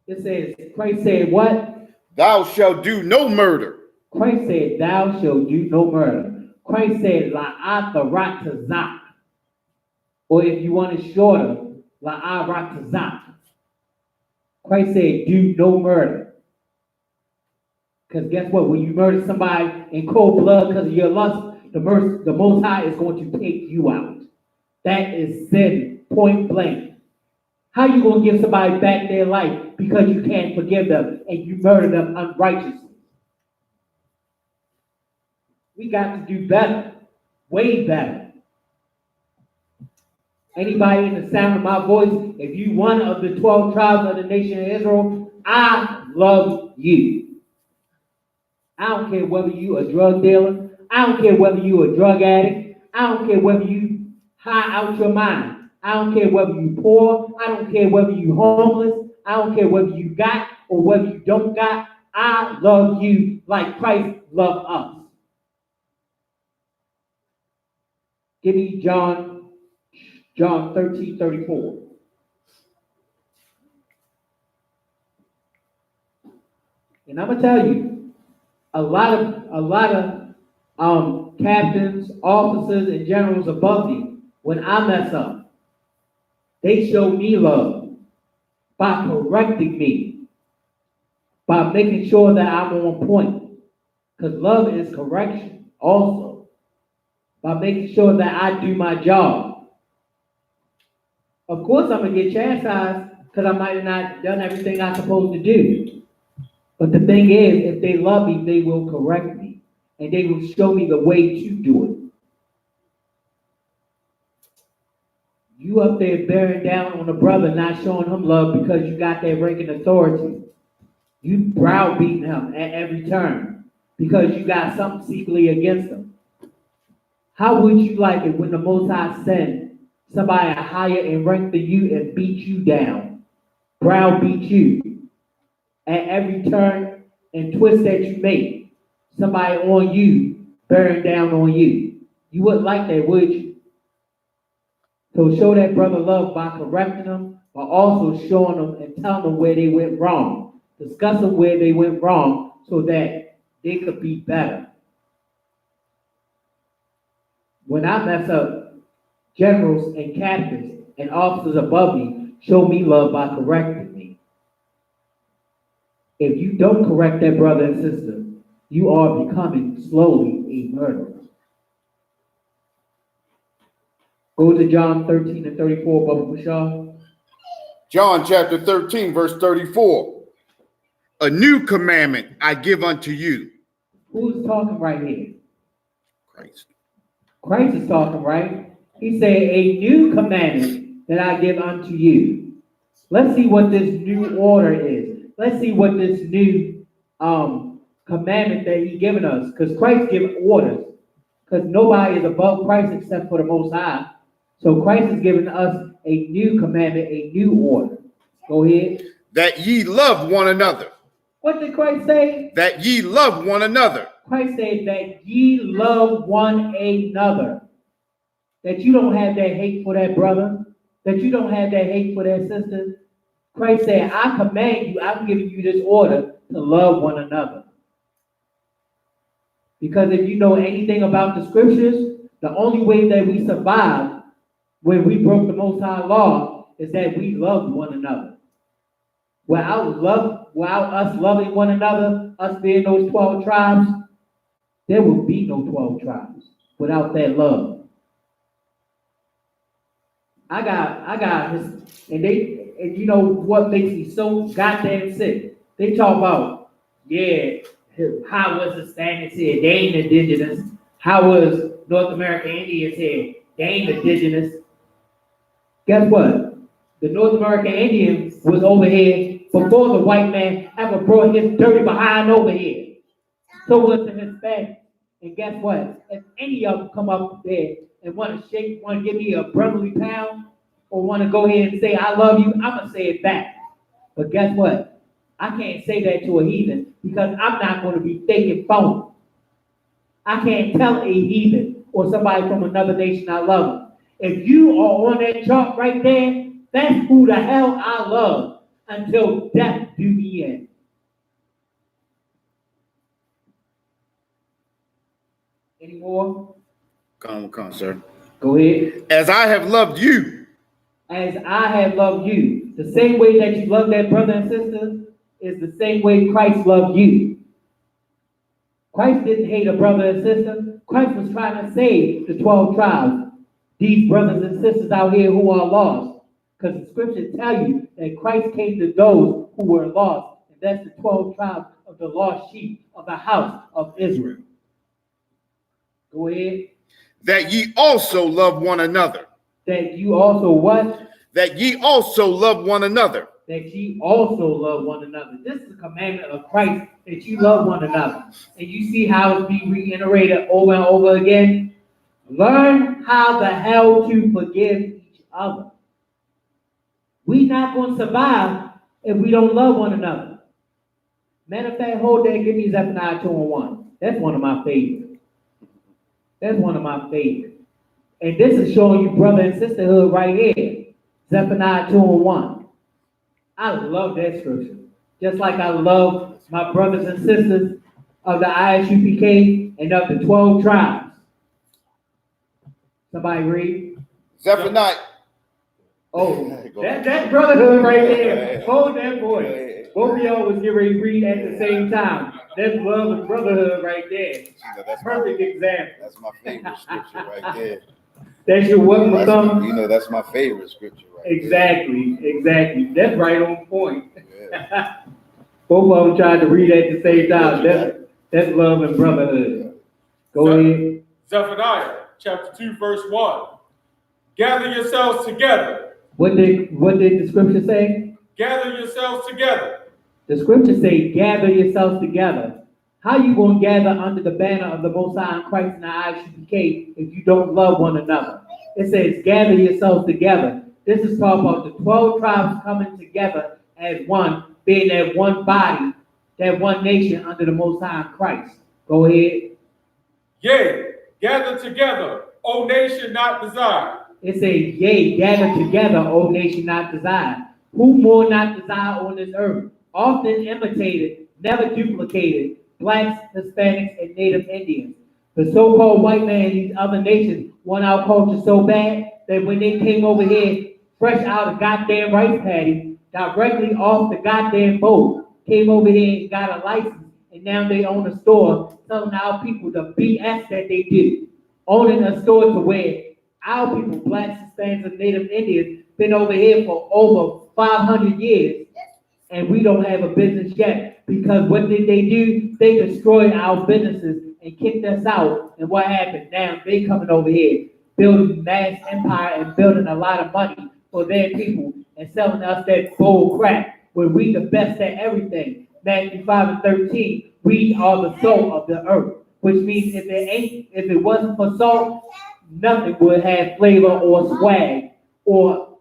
It says, Christ said what? Thou shalt do no murder. Christ said, thou shalt do no murder. Christ said, la'ataratazak. Or if you want it shorter, la'aratazak. Christ said, do no murder. Because guess what? When you murder somebody in cold blood because of your lust, the Most High is going to take you out. That is sin, point blank. How you going to give somebody back their life because you can't forgive them and you murder them unrighteously? We got to do better, way better. Anybody in the sound of my voice, if you one of the 12 tribes of the nation of Israel, I love you. I don't care whether you a drug dealer, I don't care whether you're a drug addict. I don't care whether you high out your mind. I don't care whether you poor. I don't care whether you homeless. I don't care whether you got or whether you don't got. I love you like Christ loved us. Give me John 13:34. And I'm gonna tell you, a lot of captains, officers, and generals above me, when I mess up, they show me love by correcting me, by making sure that I'm on point. Because love is correction also. By making sure that I do my job. Of course, I'm gonna get chastised because I might have not done everything I'm supposed to do. But the thing is, if they love me, they will correct me. And they will show me the way to do it. You up there bearing down on a brother, not showing him love because you got that rank and authority. You browbeating him at every turn because you got something secretly against him. How would you like it when the Most High send somebody higher in rank than you and beat you down, browbeat you at every turn and twist that you make? Somebody on you, bearing down on you. You wouldn't like that, would you? So show that brother love by correcting them, but also showing them and telling them where they went wrong. Discussing where they went wrong so that they could be better. When I mess up, generals and captains and officers above me show me love by correcting me. If you don't correct that brother and sister, you are becoming slowly a murderer. Go to John 13:34, Baba Bashar. John chapter 13, verse 34. A new commandment I give unto you. Who's talking right here? Christ. Christ is talking, right? He said, a new commandment that I give unto you. Let's see what this new order is. Let's see what this new commandment that he's given us. Because Christ gives orders. Because nobody is above Christ except for the Most High. So Christ has given us a new commandment, a new order. Go ahead. That ye love one another. What did Christ say? That ye love one another. Christ said that ye love one another. That you don't have that hate for that brother. That you don't have that hate for that sister. Christ said, I command you, I'm giving you this order to love one another. Because if you know anything about the scriptures, the only way that we survived when we broke the Most High law is that we loved one another. Without us loving one another, us being those 12 tribes, there will be no 12 tribes without that love. I got his, and you know what makes me so goddamn sick? They talk about, yeah, how was the Spaniards here? They ain't indigenous. How was North American Indians here? They ain't indigenous. Guess what? The North American Indian was over here before the white man ever brought his dirty behind over here. So was the Hispanic. And guess what? If any of them come up there and want to give me a brotherly pound, or want to go ahead and say, I love you, I'm going to say it back. But guess what? I can't say that to a heathen because I'm not going to be fake and phony. I can't tell a heathen or somebody from another nation I love them. If you are on that chart right there, that's who the hell I love until death do me in. Any more? Come, sir. Go ahead. As I have loved you. As I have loved you. The same way that you love that brother and sister is the same way Christ loved you. Christ didn't hate a brother and sister. Christ was trying to save the 12 tribes. These brothers and sisters out here who are lost. Because the scriptures tell you that Christ came to those who were lost. And that's the 12 tribes of the lost sheep of the house of Israel. Go ahead. That ye also love one another. That you also what? That ye also love one another. that ye also love one another. This is a commandment of Christ, that you love one another. And you see how it's being reiterated over and over again. Learn how the hell to forgive each other. We're not going to survive if we don't love one another. Matter of fact, hold that, give me Zephaniah 2:1. That's one of my favorites. That's one of my favorites. And this is showing you brother and sisterhood right here. Zephaniah 2:1. I love that scripture. Just like I love my brothers and sisters of the Isupk and of the 12 tribes. Somebody read? Zephaniah. Oh, that brotherhood right there. Hold that voice. Both of y'all was getting ready to read at the same time. That's love and brotherhood right there. Perfect example. That's my favorite scripture right there. That's your welcome to come. That's my favorite scripture right Exactly. That's right on point. Yeah. Both of them tried to read at the same time. That's love and brotherhood. Go ahead. Zephaniah chapter 2, verse 1. Gather yourselves together. What did the scripture say? Gather yourselves together. The scripture say, gather yourselves together. How you going to gather under the banner of the Most High in Christ and the Isupk if you don't love one another? It says, gather yourselves together. This is talking about the 12 tribes coming together as one, being that one body, that one nation under the Most High in Christ. Go ahead. Yea, gather together, O nation not desired. It says, yea, gather together, O nation not desired. Who more not desired on this earth? Often imitated, never duplicated, blacks, Hispanics, and Native Indians. The so-called white man and these other nations want our culture so bad that when they came over here, fresh out of goddamn rice paddy, directly off the goddamn boat, came over here and got a license, and now they own a store telling our people the BS that they do. Owning a store to where our people, blacks, Hispanics, and Native Indians, been over here for over 500 years, and we don't have a business yet, because what did they do? They destroyed our businesses and kicked us out, and what happened? Now they coming over here, building mass empire and building a lot of money for their people, and selling us that bull crap, where we the best at everything. Matthew 5:13, we are the salt of the earth, which means if it wasn't for salt, nothing would have flavor or swag or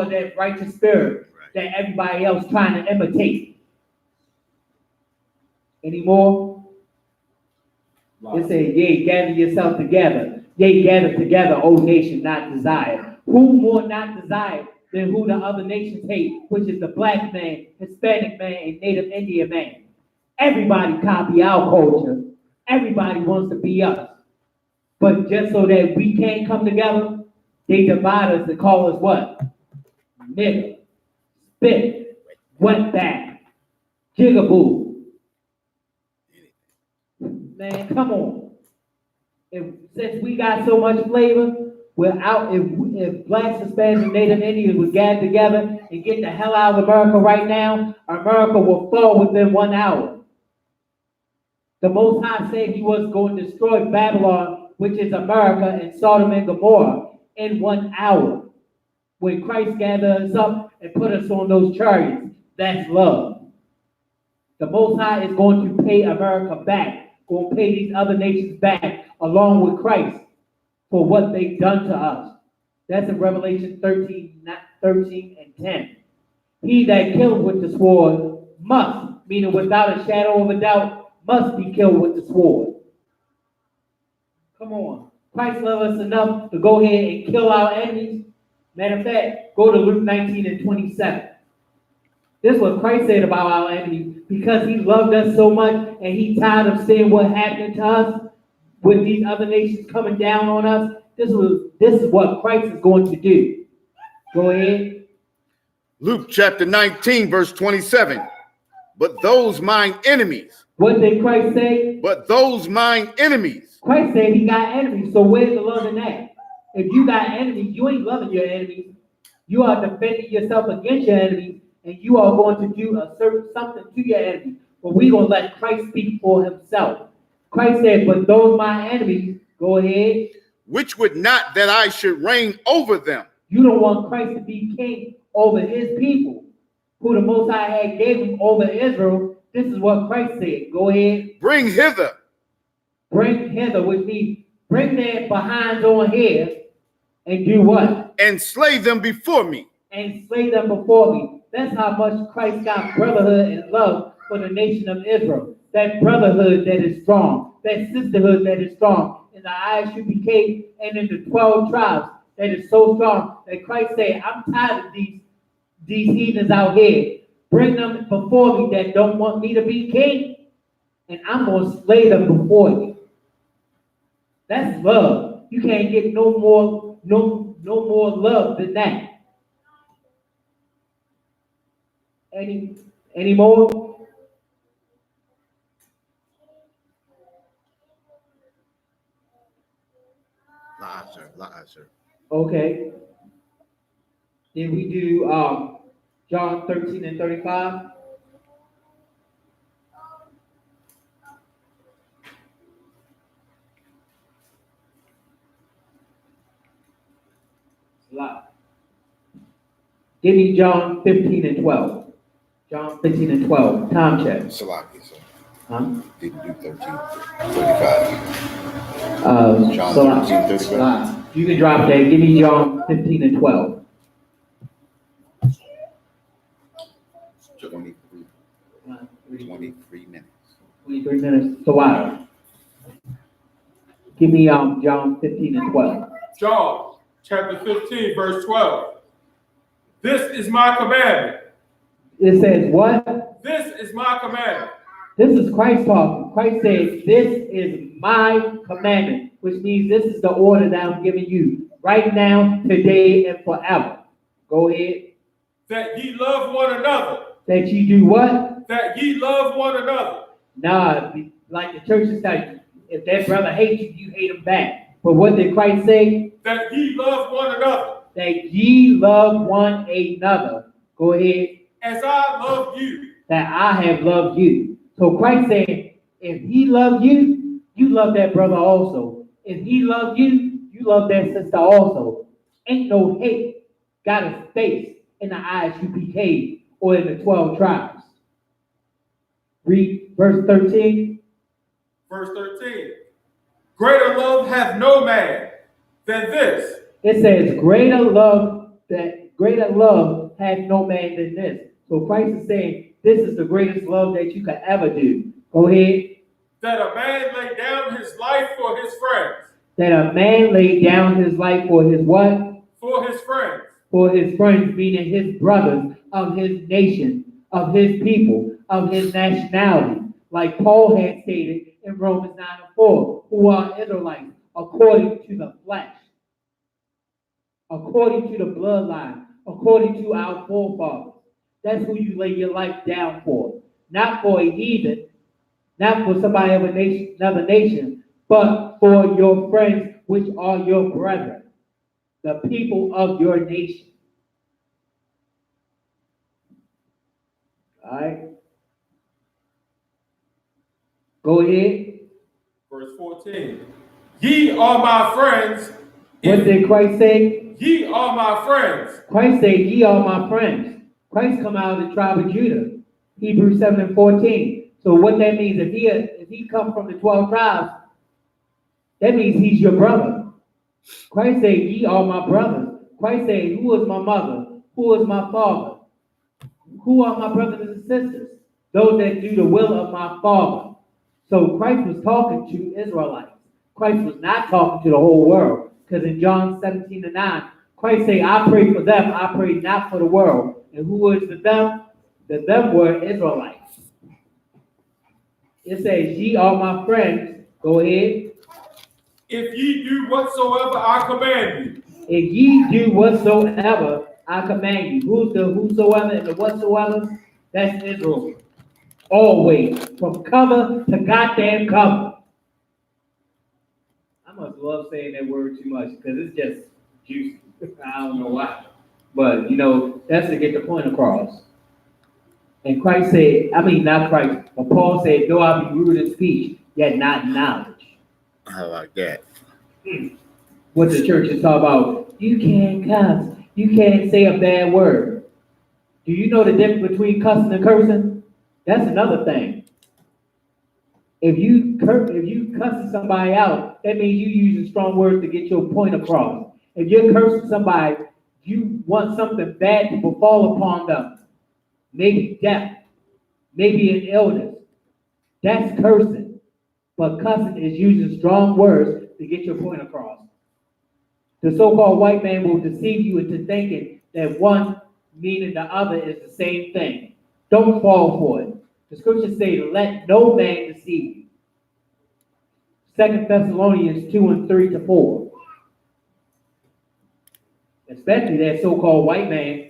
that righteous spirit that everybody else trying to imitate. Any more? It says, yea, gather yourself together. Yea, gather together, O nation not desired. Who more not desired than who the other nations hate, which is the black man, Hispanic man, and Native Indian man. Everybody copy our culture. Everybody wants to be us. But just so that we can't come together, they divide us and call us what? Nigga, spit, wetback, jigaboo. Man, come on. Since we got so much flavor, if blacks, Hispanics, and Native Indians would gather together and get the hell out of America right now, America will fall within 1 hour. The Most High said he was going to destroy Babylon, which is America, and Sodom and Gomorrah in 1 hour. When Christ gathered us up and put us on those chariots, that's love. The Most High is going to pay America back, going to pay these other nations back, along with Christ, for what they've done to us. That's in Revelation 13 and 10. He that killed with the sword must, meaning without a shadow of a doubt, must be killed with the sword. Come on. Christ loved us enough to go ahead and kill our enemies. Matter of fact, go to Luke 19 and 27. This is what Christ said about our enemies, because he loved us so much and he tired of seeing what happened to us with these other nations coming down on us. This is what Christ is going to do. Go ahead. Luke chapter 19, verse 27. But those mine enemies. What did Christ say? But those mine enemies. Christ said he got enemies. So where's the love in that? If you got enemies, you ain't loving your enemies. You are defending yourself against your enemies, and you are going to do something to your enemies. But we're going to let Christ speak for himself. Christ said, but those my enemies, go ahead. Which would not that I should reign over them. You don't want Christ to be king over his people, who the Most High had gave him over Israel, this is what Christ said. Go ahead. Bring hither. Bring hither, which means bring their behinds on here and do what? And slay them before me. And slay them before me. That's how much Christ got brotherhood and love for the nation of Israel. That brotherhood that is strong, that sisterhood that is strong in the Isupk and in the 12 tribes that is so strong that Christ said, I'm tired of these heathens out here. Bring them before me that don't want me to be king, and I'm going to slay them before you. That's love. You can't get no more love than that. Any more? Lie, sir. Okay. Then we do John 13 and 35. Lie. Give me John 15 and 12. John 15 and 12. Time check. Salaki, sir. Huh? Didn't do 13:35. John So 13:35. you can drop that. Give me John 15 and 12. 23 minutes. 23 minutes. So why? Give me John 15 and 12. John chapter 15, verse 12. This is my commandment. It says what? This is my commandment. This is Christ talking. Christ says, this is my commandment, which means this is the order that I'm giving you right now, today, and forever. Go ahead. That ye love one another. That you do what? That ye love one another. Nah, like the church is like, if that brother hates you, you hate him back. But what did Christ say? That ye love one another. That ye love one another. Go ahead. As I love you. That I have loved you. So Christ said, if he loved you, you love that brother also. If he loved you, you love that sister also. Ain't no hate got a space in the Isupk or in the 12 tribes. Read verse 13. Verse 13. Greater love hath no man than this. It says, greater love hath no man than this. So Christ is saying, this is the greatest love that you could ever do. Go ahead. That a man lay down his life for his friends. That a man laid down his life for his what? For his friends. For his friends, meaning his brothers of his nation, of his people, of his nationality. Like Paul had stated in Romans 9 and 4, who are Israelites according to the flesh, according to the bloodline, according to our forefathers. That's who you lay your life down for. Not for a heathen, not for somebody of another nation, but for your friends, which are your brethren, the people of your nation. All right. Go ahead. Verse 14. Ye are my friends. What did Christ say? Ye are my friends. Christ said, ye are my friends. Christ come out of the tribe of Judah. Hebrews 7 and 14. So what that means, if he come from the 12 tribes, that means he's your brother. Christ said, ye are my brothers. Christ said, who is my mother? Who is my father? Who are my brothers and sisters? Those that do the will of my Father. So Christ was talking to Israelites. Christ was not talking to the whole world. Because in John 17 and 9, Christ said, I pray for them, I pray not for the world. And who is the them? The them were Israelites. It says, ye are my friends. Go ahead. If ye do whatsoever I command you. If ye do whatsoever I command you. Who's the whosoever and the whatsoever? That's Israel. Always. From cover to goddamn cover. I must love saying that word too much because it's just juicy. I don't know why. But, that's to get the point across. And Christ said, not Christ, but Paul said, though I be rude in speech, yet not in knowledge. I like that. What the church is talking about, you can't cuss. You can't say a bad word. Do you know the difference between cussing and cursing? That's another thing. If you cussing somebody out, that means you using strong words to get your point across. If you're cursing somebody, you want something bad to befall upon them. Maybe death, maybe an illness. That's cursing. But cussing is using strong words to get your point across. The so-called white man will deceive you into thinking that one meaning the other is the same thing. Don't fall for it. The scriptures say, let no man deceive you. 2 Thessalonians 2:3-4. Especially that so-called white man.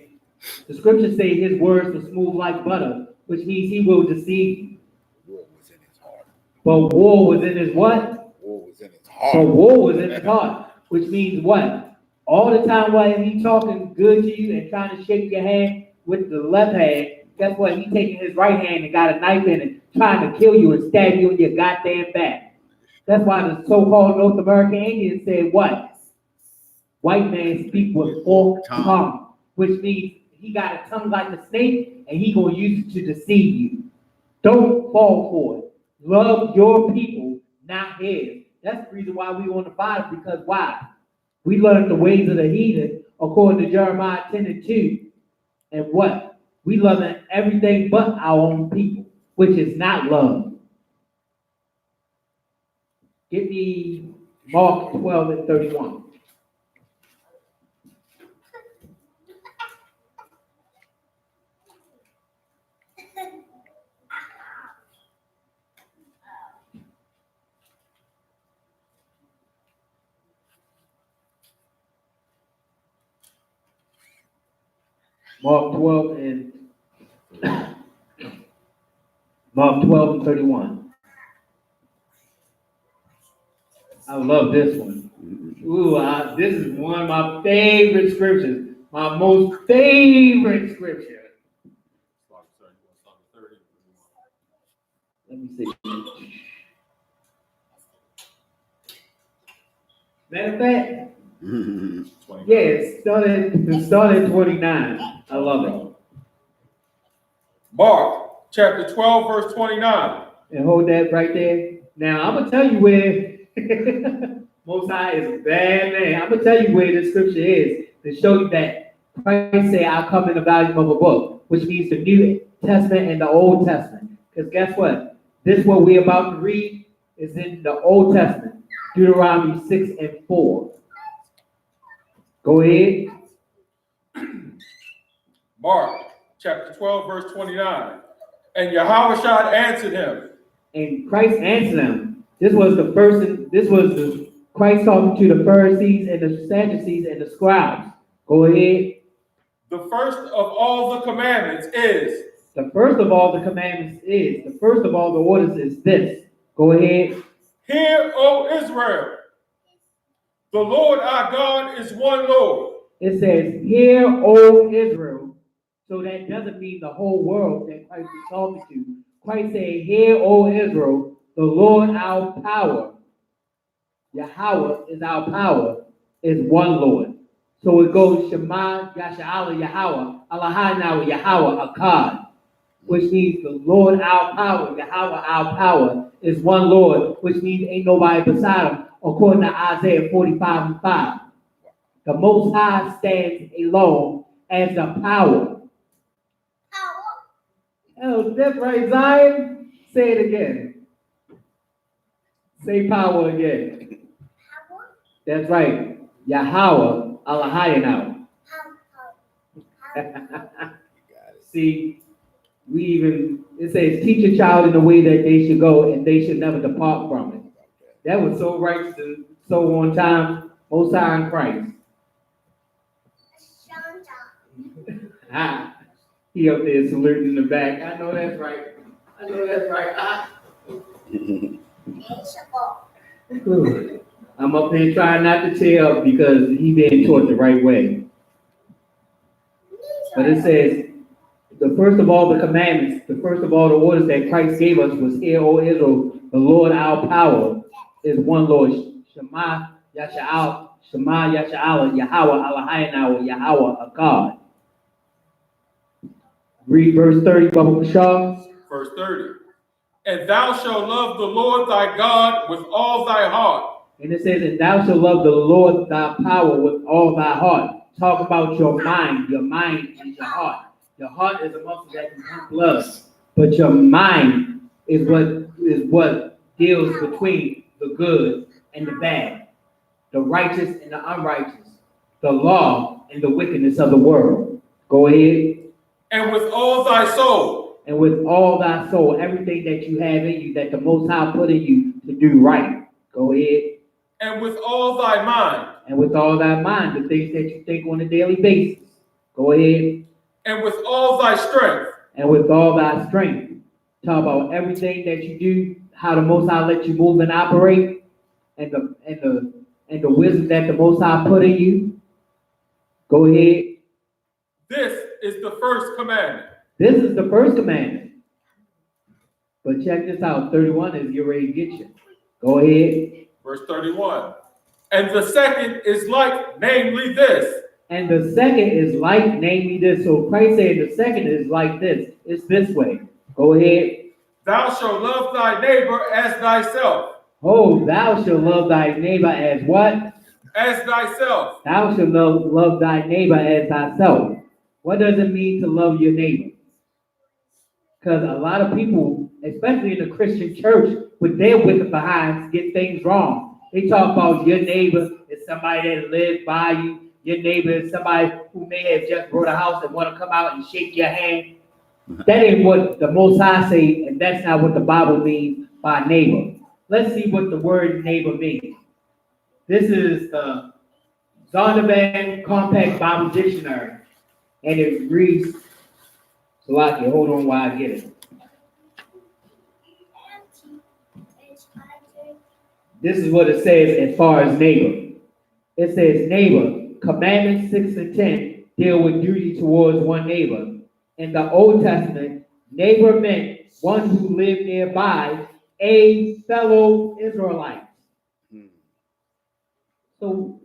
The scriptures say his words are smooth like butter, which means he will deceive you. War was in his heart. But war was in his what? War was in his heart. But war was in his heart, which means what? All the time while he talking good to you and trying to shake your hand with the left hand, guess what? He taking his right hand and got a knife in it, trying to kill you and stab you in your goddamn back. That's why the so-called North American Indians said what? White man speak with forked tongue, which means he got a tongue like a snake and he gonna use it to deceive you. Don't fall for it. Love your people, not his. That's the reason why we want to fight, because why? We learned the ways of the heathen, according to Jeremiah 10:2. And what? We love everything but our own people, which is not love. Give me Mark 12:31. Mark 12:31. I love this one. Ooh, this is one of my favorite scriptures. My most favorite scripture. Let me see. Matter of fact, yes, start at 29. I love it. Mark chapter 12, verse 29. And hold that right there. Now, I'm going to tell you where Most High is a bad man. I'm going to tell you where this scripture is to show you that Christ said, I'll come in the volume of a book, which means the New Testament and the Old Testament. Because guess what? This what we're about to read is in the Old Testament, Deuteronomy 6:4. Go ahead. Mark chapter 12, verse 29. And Yahushua answered him. And Christ answered them. This was the Christ talking to the Pharisees and the Sadducees and the scribes. Go ahead. The first of all the commandments is. The first of all the commandments is. The first of all the orders is this. Go ahead. Hear, O Israel. The Lord our God is one Lord. It says, hear, O Israel. So that doesn't mean the whole world that Christ is talking to. Christ said, hear, O Israel, the Lord our power. Yahweh is our power, is one Lord. So it goes Shema, Yasha'Allah, Yahweh, Allahaynahu, Yahweh, Akkad, which means the Lord our power, Yahweh our power, is one Lord, which means ain't nobody beside him, according to Isaiah 45:5. The Most High stands alone as the power. Oh, that's right, Zion. Say it again. Say power again. That's right. Yahweh, Allahaynahu. See, it says, teach a child in the way that they should go, and they should never depart from it. That was so right, so on time, Most High in Christ. He up there saluting in the back. I know that's right. I'm up here trying not to tear up because he being taught the right way. But it says, the first of all the commandments, the first of all the orders that Christ gave us was, hear, O Israel, the Lord our power is one Lord. Shema Yasha'Allah, Yahweh, Allahaynahu, Yahweh, Akkad. Read verse 30, Baba Kashar. Verse 30. And thou shalt love the Lord thy God with all thy heart. And it says, and thou shalt love the Lord thy power with all thy heart. Talk about your mind. Your mind is your heart. Your heart is a muscle that can pump blood. But your mind is what deals between the good and the bad, the righteous and the unrighteous, the law and the wickedness of the world. Go ahead. And with all thy soul. And with all thy soul, everything that you have in you, that the Most High put in you to do right. Go ahead. And with all thy mind. And with all thy mind, the things that you think on a daily basis. Go ahead. And with all thy strength. And with all thy strength. Talk about everything that you do, how the Most High let you move and operate, and the wisdom that the Most High put in you. Go ahead. This is the first commandment. This is the first commandment. But check this out. 31 is get ready to get you. Go ahead. Verse 31. And the second is like, namely this. And the second is like, namely this. So Christ said the second is like this. It's this way. Go ahead. Thou shalt love thy neighbor as thyself. Oh, thou shalt love thy neighbor as what? As thyself. Thou shalt love thy neighbor as thyself. What does it mean to love your neighbor? Because a lot of people, especially in the Christian church, with their wicked behinds, get things wrong. They talk about your neighbor is somebody that lives by you. Your neighbor is somebody who may have just bought a house and want to come out and shake your hand. That ain't what the Most High say, and that's not what the Bible means by neighbor. Let's see what the word neighbor means. This is the Zondervan Compact Bible Dictionary, and it reads, Salaki, hold on while I get it. This is what it says as far as neighbor. It says neighbor, commandments 6 and 10 deal with duty towards one neighbor. In the Old Testament, neighbor meant one who lived nearby, a fellow Israelite. So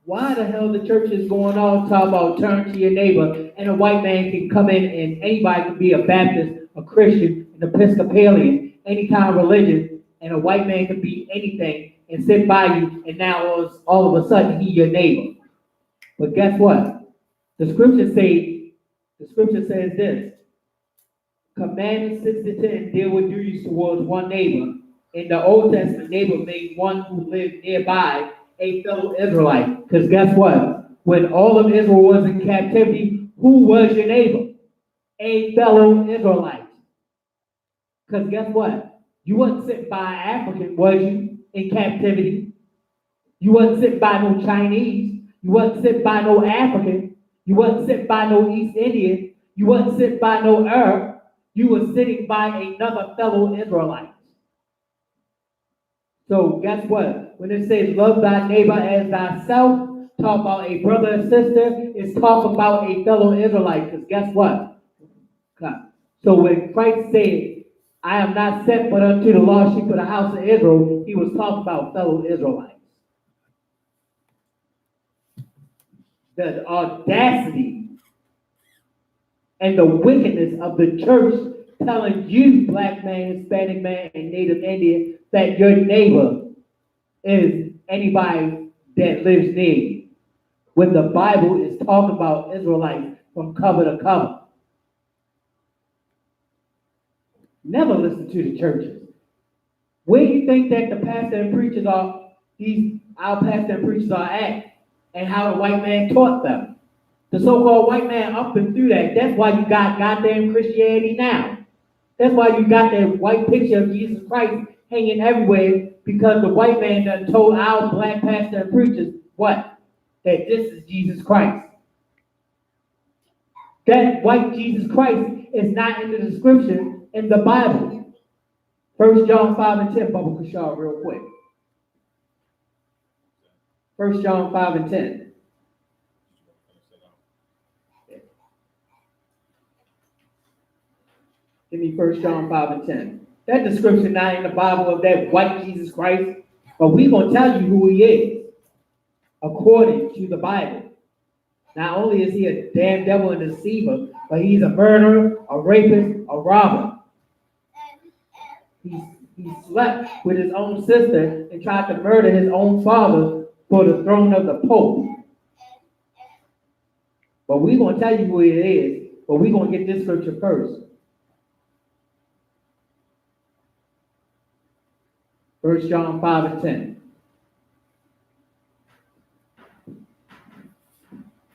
why the hell the church is going on talking about turn to your neighbor, and a white man can come in and anybody can be a Baptist, a Christian, an Episcopalian, any kind of religion, and a white man can be anything and sit by you, and now all of a sudden he your neighbor. But guess what? The scripture says this. Commandments 6 to 10 deal with duties towards one neighbor. In the Old Testament, neighbor made one who lived nearby a fellow Israelite. Because guess what? When all of Israel was in captivity, who was your neighbor? A fellow Israelite. Because guess what? You wasn't sitting by an African, was you, in captivity? You wasn't sitting by no Chinese. You wasn't sitting by no African. You wasn't sitting by no East Indian. You wasn't sitting by no Arab. You were sitting by another fellow Israelite. So guess what? When it says love thy neighbor as thyself, talk about a brother and sister, it's talk about a fellow Israelite. Because guess what? So when Christ said, I am not sent but unto the lost sheep of the house of Israel, he was talking about fellow Israelites. The audacity and the wickedness of the church telling you, black man, Hispanic man, and Native Indian, that your neighbor is anybody that lives near you. When the Bible is talking about Israelites from cover to cover. Never listen to the churches. Where do you think that the pastor and preachers are, our pastor and preachers are at, and how the white man taught them? The so-called white man up and through that. That's why you got goddamn Christianity now. That's why you got that white picture of Jesus Christ hanging everywhere, because the white man done told our black pastor and preachers what? That this is Jesus Christ. That white Jesus Christ is not in the description in the Bible. 1 John 5 and 10, Baba Kushar, real quick. 1 John 5 and 10. Give me 1 John 5 and 10. That description not in the Bible of that white Jesus Christ, but we're going to tell you who he is according to the Bible. Not only is he a damn devil and deceiver, but he's a murderer, a rapist, a robber. He slept with his own sister and tried to murder his own father for the throne of the Pope. But we're going to tell you who it is, but we're going to get this scripture first. 1 John 5 and 10.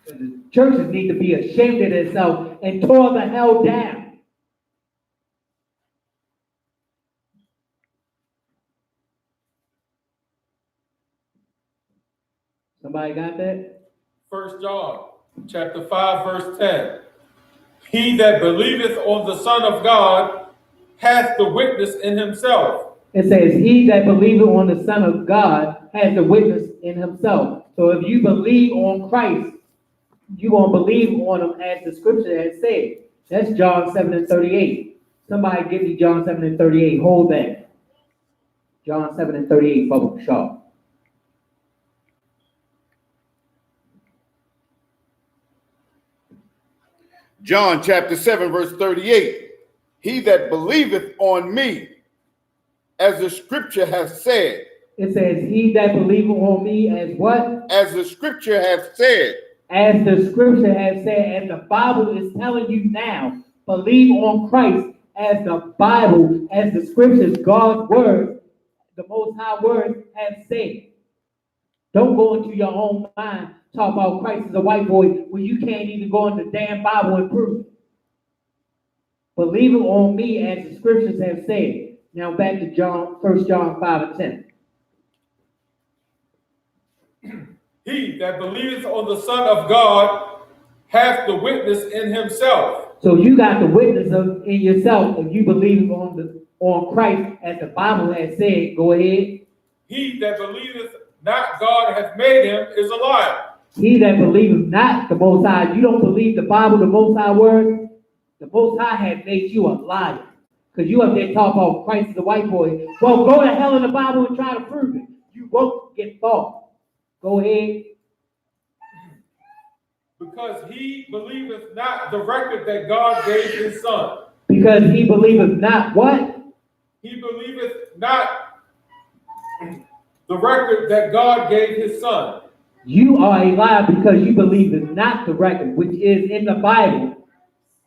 The churches need to be ashamed of themselves and tore the hell down. Somebody got that? 1 John chapter 5, verse 10. He that believeth on the Son of God hath the witness in himself. It says, he that believeth on the Son of God has the witness in himself. So if you believe on Christ, you're going to believe on him as the scripture has said. That's John 7 and 38. Somebody give me John 7 and 38. Hold that. John 7 and 38, Bubba Shaw. John chapter 7, verse 38. He that believeth on me, as the scripture hath said. It says, he that believeth on me as what? As the scripture hath said. As the scripture has said, and the Bible is telling you now, believe on Christ as the Bible, as the scriptures, God's word, the Most High word has said. Don't go into your own mind, talk about Christ as a white boy when you can't even go in the damn Bible and prove it. Believe on me as the scriptures have said. Now back to 1 John 5 and 10. He that believeth on the Son of God hath the witness in himself. So you got the witness in yourself if you believe on Christ as the Bible has said. Go ahead. He that believeth not God hath made him is a liar. He that believeth not the Most High. You don't believe the Bible, the Most High word. The Most High has made you a liar. Because you up there talking about Christ as a white boy. Well, go to hell in the Bible and try to prove it. You won't get far. Go ahead. Because he believeth not the record that God gave his son. Because he believeth not what? He believeth not the record that God gave his son. You are a liar because you believe in not the record, which is in the Bible,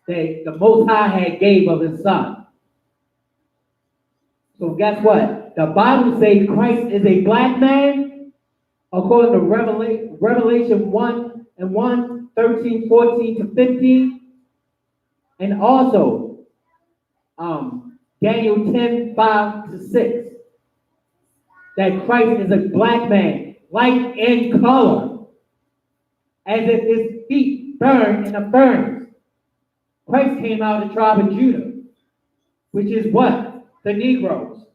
that the Most High had gave of his son. So guess what? The Bible says Christ is a black man, according to Revelation 1 and 1, 13, 14 to 15. And also Daniel 10, 5 to 6. That Christ is a black man, light in color, as if his feet burn in a furnace. Christ came out of the tribe of Judah, which is what? The Negroes.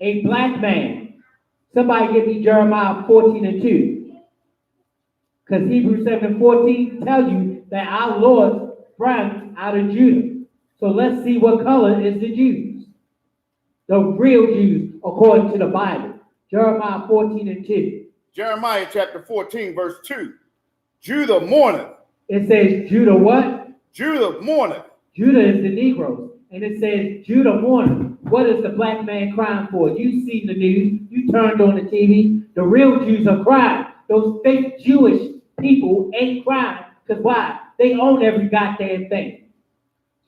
A black man. Somebody give me Jeremiah 14 and 2. Because Hebrews 7 and 14 tell you that our Lord sprang out of Judah. So let's see what color is the Jews. The real Jews, according to the Bible. Jeremiah 14 and 2. Jeremiah chapter 14, verse 2. Judah mourneth. It says Judah what? Judah mourneth. Judah is the Negroes. And it says Judah mourneth. What is the black man crying for? You see the news. You turned on the TV. The real Jews are crying. Those fake Jewish people ain't crying. Because why? They own every goddamn thing.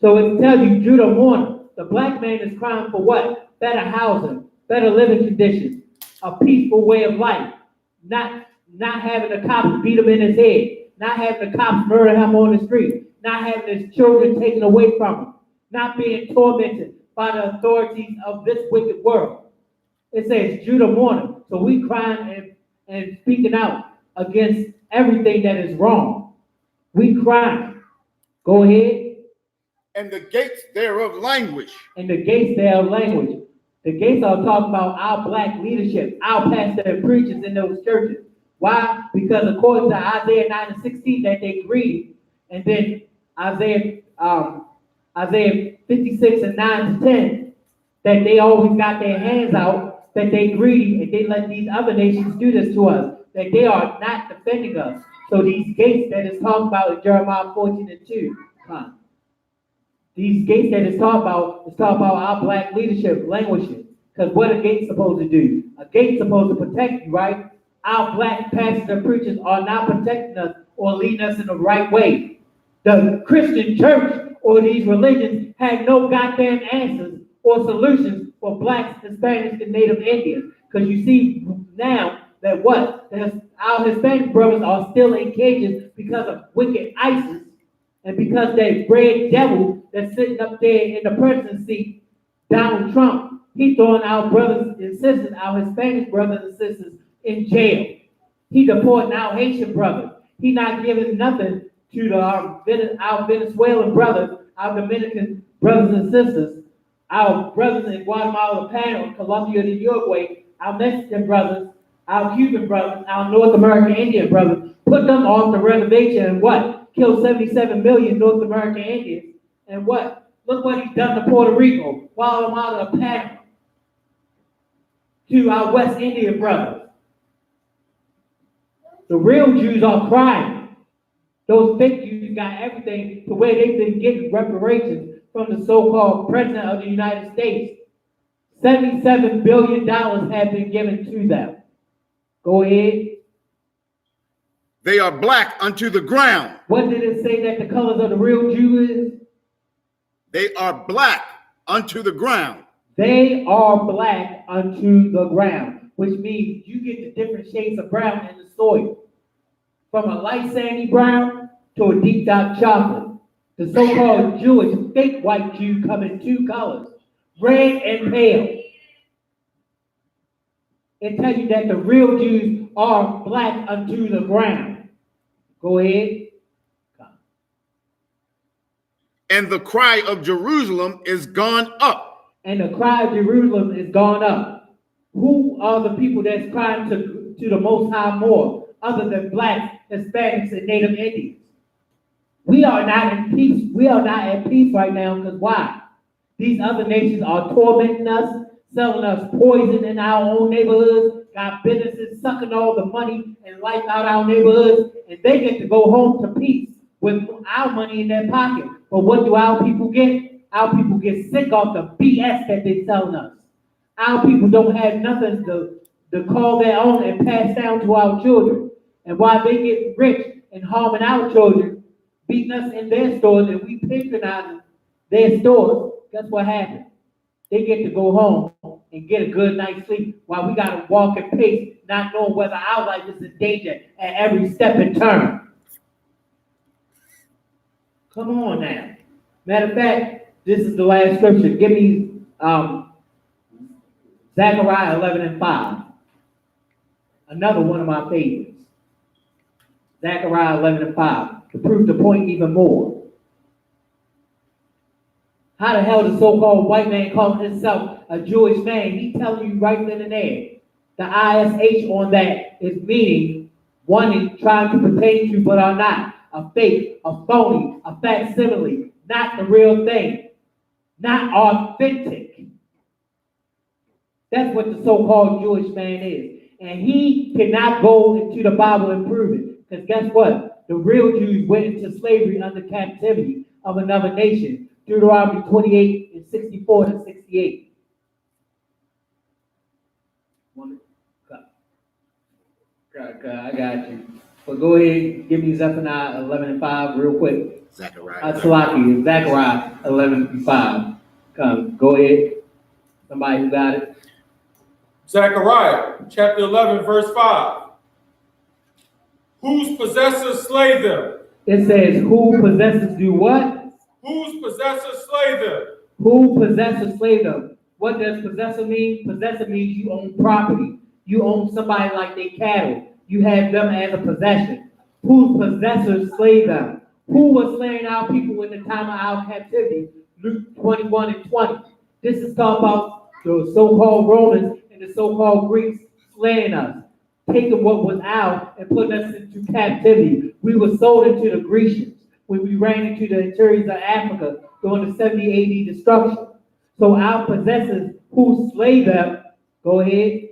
So it tells you Judah mourneth. The black man is crying for what? Better housing, better living conditions, a peaceful way of life, not having the cops beat him in his head, not having the cops murder him on the street, not having his children taken away from him, not being tormented by the authorities of this wicked world. It says Judah mourning. So we crying and speaking out against everything that is wrong. We crying. Go ahead. And the gates thereof languish. And the gates thereof language. The gates are talking about our black leadership, our pastor and preachers in those churches. Why? Because according to Isaiah 9 and 16, that they greedy. And then Isaiah 56 and 9 to 10, that they always got their hands out, that they greedy, and they let these other nations do this to us, that they are not defending us. So these gates that is talked about in Jeremiah 14:2, these gates that is talked about our black leadership languishing. Because what a gate supposed to do? A gate's supposed to protect you, right? Our black pastors and preachers are not protecting us or leading us in the right way. The Christian church or these religions have no goddamn answers or solutions for blacks, Hispanics, and Native Indians. Because you see now that our Hispanic brothers are still in cages because of wicked ISIS and because that red devil that's sitting up there in the president's seat, Donald Trump, he throwing our brothers and sisters, our Hispanic brothers and sisters in jail. He deporting our Haitian brothers. He not giving nothing to our Venezuelan brothers, our Dominican brothers and sisters, our brothers in Guatemala, Panama, Colombia, and Uruguay, our Mexican brothers, our Cuban brothers, our North American Indian brothers, put them off the reservation and what? Kill 77 million North American Indians. And what? Look what he's done to Puerto Rico, Guatemala, and Panama. To our West Indian brothers. The real Jews are crying. Those fake Jews got everything to where they've been getting reparations from the so-called president of the United States. $77 billion have been given to them. Go ahead. They are black unto the ground. What did it say that the colors of the real Jew is? They are black unto the ground. They are black unto the ground, which means you get the different shades of brown in the soil. From a light sandy brown to a deep dark chocolate. The so-called Jewish fake white Jew come in two colors, red and pale. It tells you that the real Jews are black unto the ground. Go ahead. And the cry of Jerusalem is gone up. And the cry of Jerusalem is gone up. Who are the people that's crying to the Most High more, other than blacks, Hispanics, and Native Indians? We are not in peace. We are not at peace right now because why? These other nations are tormenting us, selling us poison in our own neighborhoods, got businesses sucking all the money and life out our neighborhoods, and they get to go home to peace with our money in their pocket. But what do our people get? Our people get sick off the BS that they're selling us. Our people don't have nothing to call their own and pass down to our children. And while they get rich and harming our children, beating us in their stores, and we patronizing their stores, guess what happens? They get to go home and get a good night's sleep while we got to walk and pace, not knowing whether our life is in danger at every step and turn. Come on now. Matter of fact, this is the last scripture. Give me Zechariah 11:5. Another one of my favorites. Zechariah 11:5. To prove the point even more. How the hell the so-called white man calling himself a Jewish man? He telling you right then and there. The ISH on that is meaning one is trying to pertain to but are not. A fake, a phony, a facsimile, not the real thing. Not authentic. That's what the so-called Jewish man is. And he cannot go into the Bible and prove it. Because guess what? The real Jews went into slavery under captivity of another nation. Deuteronomy 28 and 64 to 68. I got you. But go ahead, give me Zephaniah 11:5 real quick. Zechariah 11:5. Come, go ahead. Somebody who got it. Zechariah chapter 11, verse 5. Whose possessors slay them? It says, who possesses do what? Whose possessors slay them? Who possesses slay them? What does possessor mean? Possessor means you own property. You own somebody like they cattle. You have them as a possession. Whose possessors slay them? Who was slaying our people in the time of our captivity? Luke 21 and 20. This is talking about the so-called Romans and the so-called Greeks slaying us, taking what was ours and putting us into captivity. We were sold into the Grecians when we ran into the interiors of Africa during the 70 AD destruction. So our possessors who slay them, go ahead.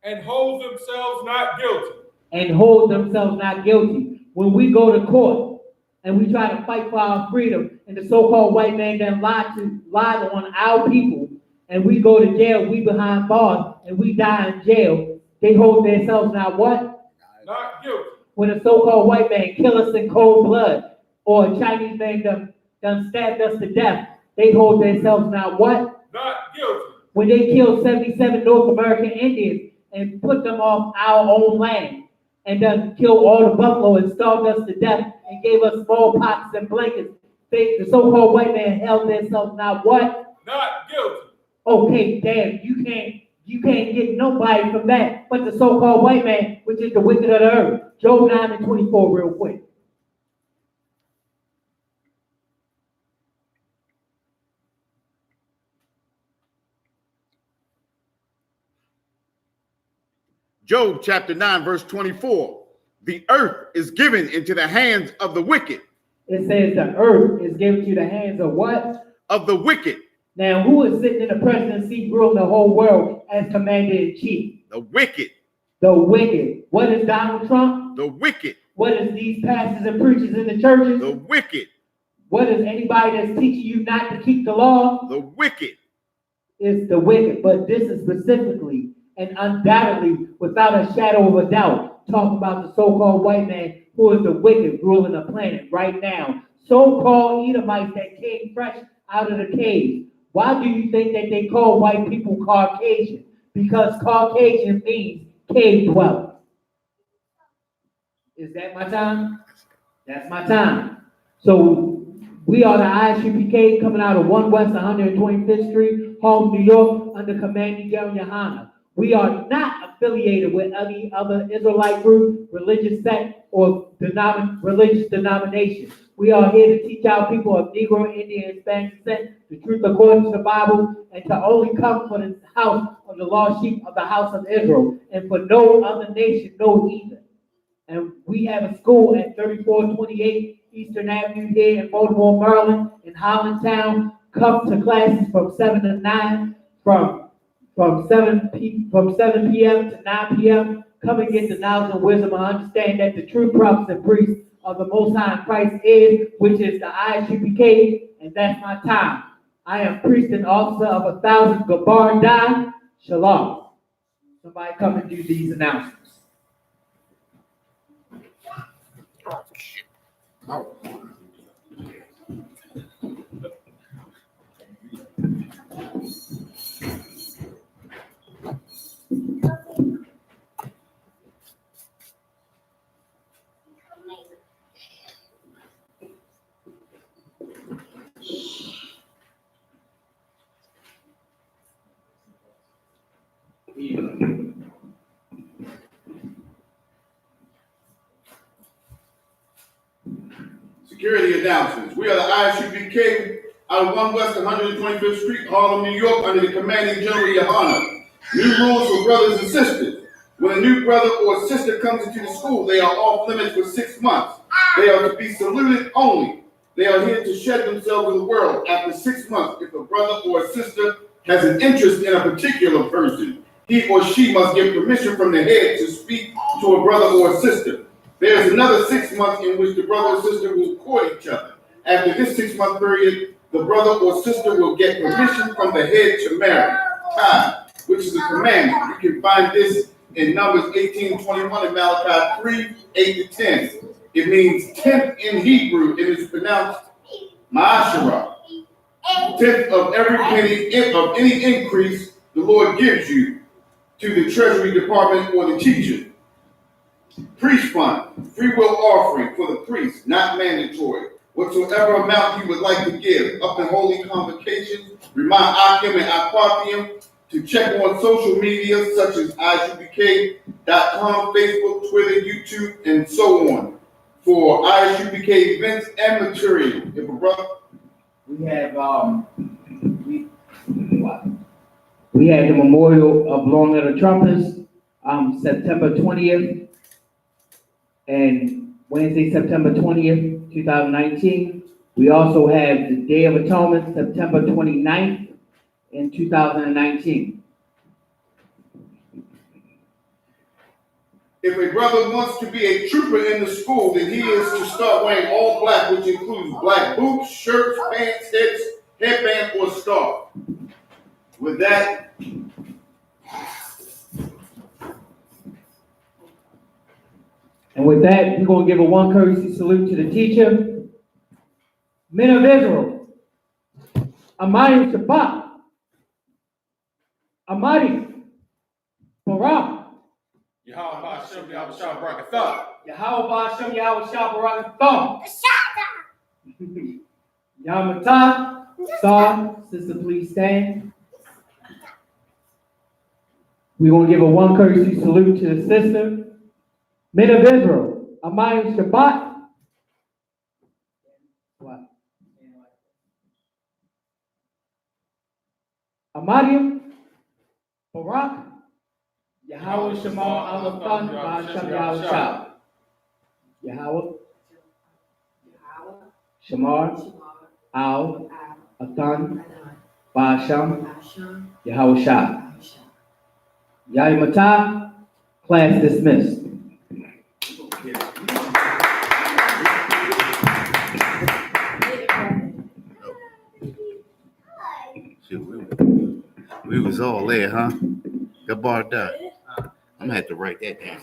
And hold themselves not guilty. And hold themselves not guilty. when we go to court and we try to fight for our freedom, and the so-called white man then lied on our people, and we go to jail, we behind bars, and we die in jail, they hold themselves not what? Not guilty. When a so-called white man kill us in cold blood, or a Chinese man done stabbed us to death, they hold themselves not what? Not guilty. When they killed 77 North American Indians and put them off our own land, and done killed all the buffalo and starved us to death and gave us smallpox and blankets, the so-called white man held themselves not what? Not guilty. Okay, damn, you can't get nobody from that but the so-called white man, which is the wicked of the earth. Job 9:24 real quick. Job chapter 9, verse 24. The earth is given into the hands of the wicked. It says the earth is given to the hands of what? Of the wicked. Now, who is sitting in the presidency ruling the whole world as commander-in-chief? The wicked. The wicked. What is Donald Trump? The wicked. What is these pastors and preachers in the churches? The wicked. What is anybody that's teaching you not to keep the law? The wicked. It's the wicked. But this is specifically and undoubtedly, without a shadow of a doubt, talking about the so-called white man who is the wicked ruling the planet right now. So-called Edomites that came fresh out of the caves. Why do you think that they call white people Caucasian? Because Caucasian means cave dweller. Is that my time? That's my time. So we are the ISUPK coming out of 1 West 125th Street, Harlem, New York, under Commanding General Yohana. We are not affiliated with any other Israelite group, religious sect, or religious denomination. We are here to teach our people of Negro, Indian, Hispanic descent the truth according to the Bible, and to only come for the house of the lost sheep of the house of Israel, and for no other nation, no either. And we have a school at 3428 Eastern Avenue here in Baltimore, Maryland, in Hollandtown. Come to classes from 7 to 9, from 7 p.m. to 9 p.m. Come and get the knowledge and wisdom and understand that the true prophets and priests of the Most High in Christ is, which is the ISUPK, and that's my time. I am priest and officer of 1,000 Gabar Dai. Shalom. Somebody come and do these announcements. Security announcements. We are the ISUPK out of 1 West 125th Street, Harlem, New York, under the Commanding General Yohana. New rules for brothers and sisters. When a new brother or sister comes into the school, they are off limits for 6 months. They are to be saluted only. They are here to shed themselves in the world. After 6 months, if a brother or a sister has an interest in a particular person, he or she must get permission from the head to speak to a brother or a sister. There is another 6 months in which the brother or sister will court each other. After this 6-month period, the brother or sister will get permission from the head to marry. Time, which is a commandment. You can find this in Numbers 18:21 and Malachi 3:8-10. It means 10th in Hebrew. It is pronounced Ma'asherah. 10th of every penny of any increase the Lord gives you to the Treasury Department or the teacher. Priest fund, free will offering for the priest, not mandatory. Whatsoever amount you would like to give, up in holy convocations, remind Akim and Aquapium to check on social media such as ISUPK.com, Facebook, Twitter, YouTube, and so on for ISUPK events and material. If a brother, We had the memorial of blowing of the trumpets, September 20th, and Wednesday, September 20th, 2019. We also have the Day of Atonement, September 29th in 2019. If a brother wants to be a trooper in the school, then he is to start wearing all black, which includes black boots, shirts, pants, headband, or scarf. With that, And with that, we're going to give a one courtesy salute to the teacher. Men of Israel, Amari Shabbat, Amari, Barak, Yahweh Hashem, Yahweh Shah Barakatah. Yahweh Bashem, Yahweh Shah Barak Thumb, Yamatah, Star, sister, please stand. We're going to give a one courtesy salute to the sister. Men of Israel, Amari Shabbat. What? Amariam, Barak, Yahweh Shamar Alathan, Ba'ashem Yahweh Shah. Yahweh, Shamar, Al, Athan, Ba'ashem, Yahweh Shah. Yaimata, class dismissed. shoot, we was all there, huh? Good bar done. I'm gonna have to write that down.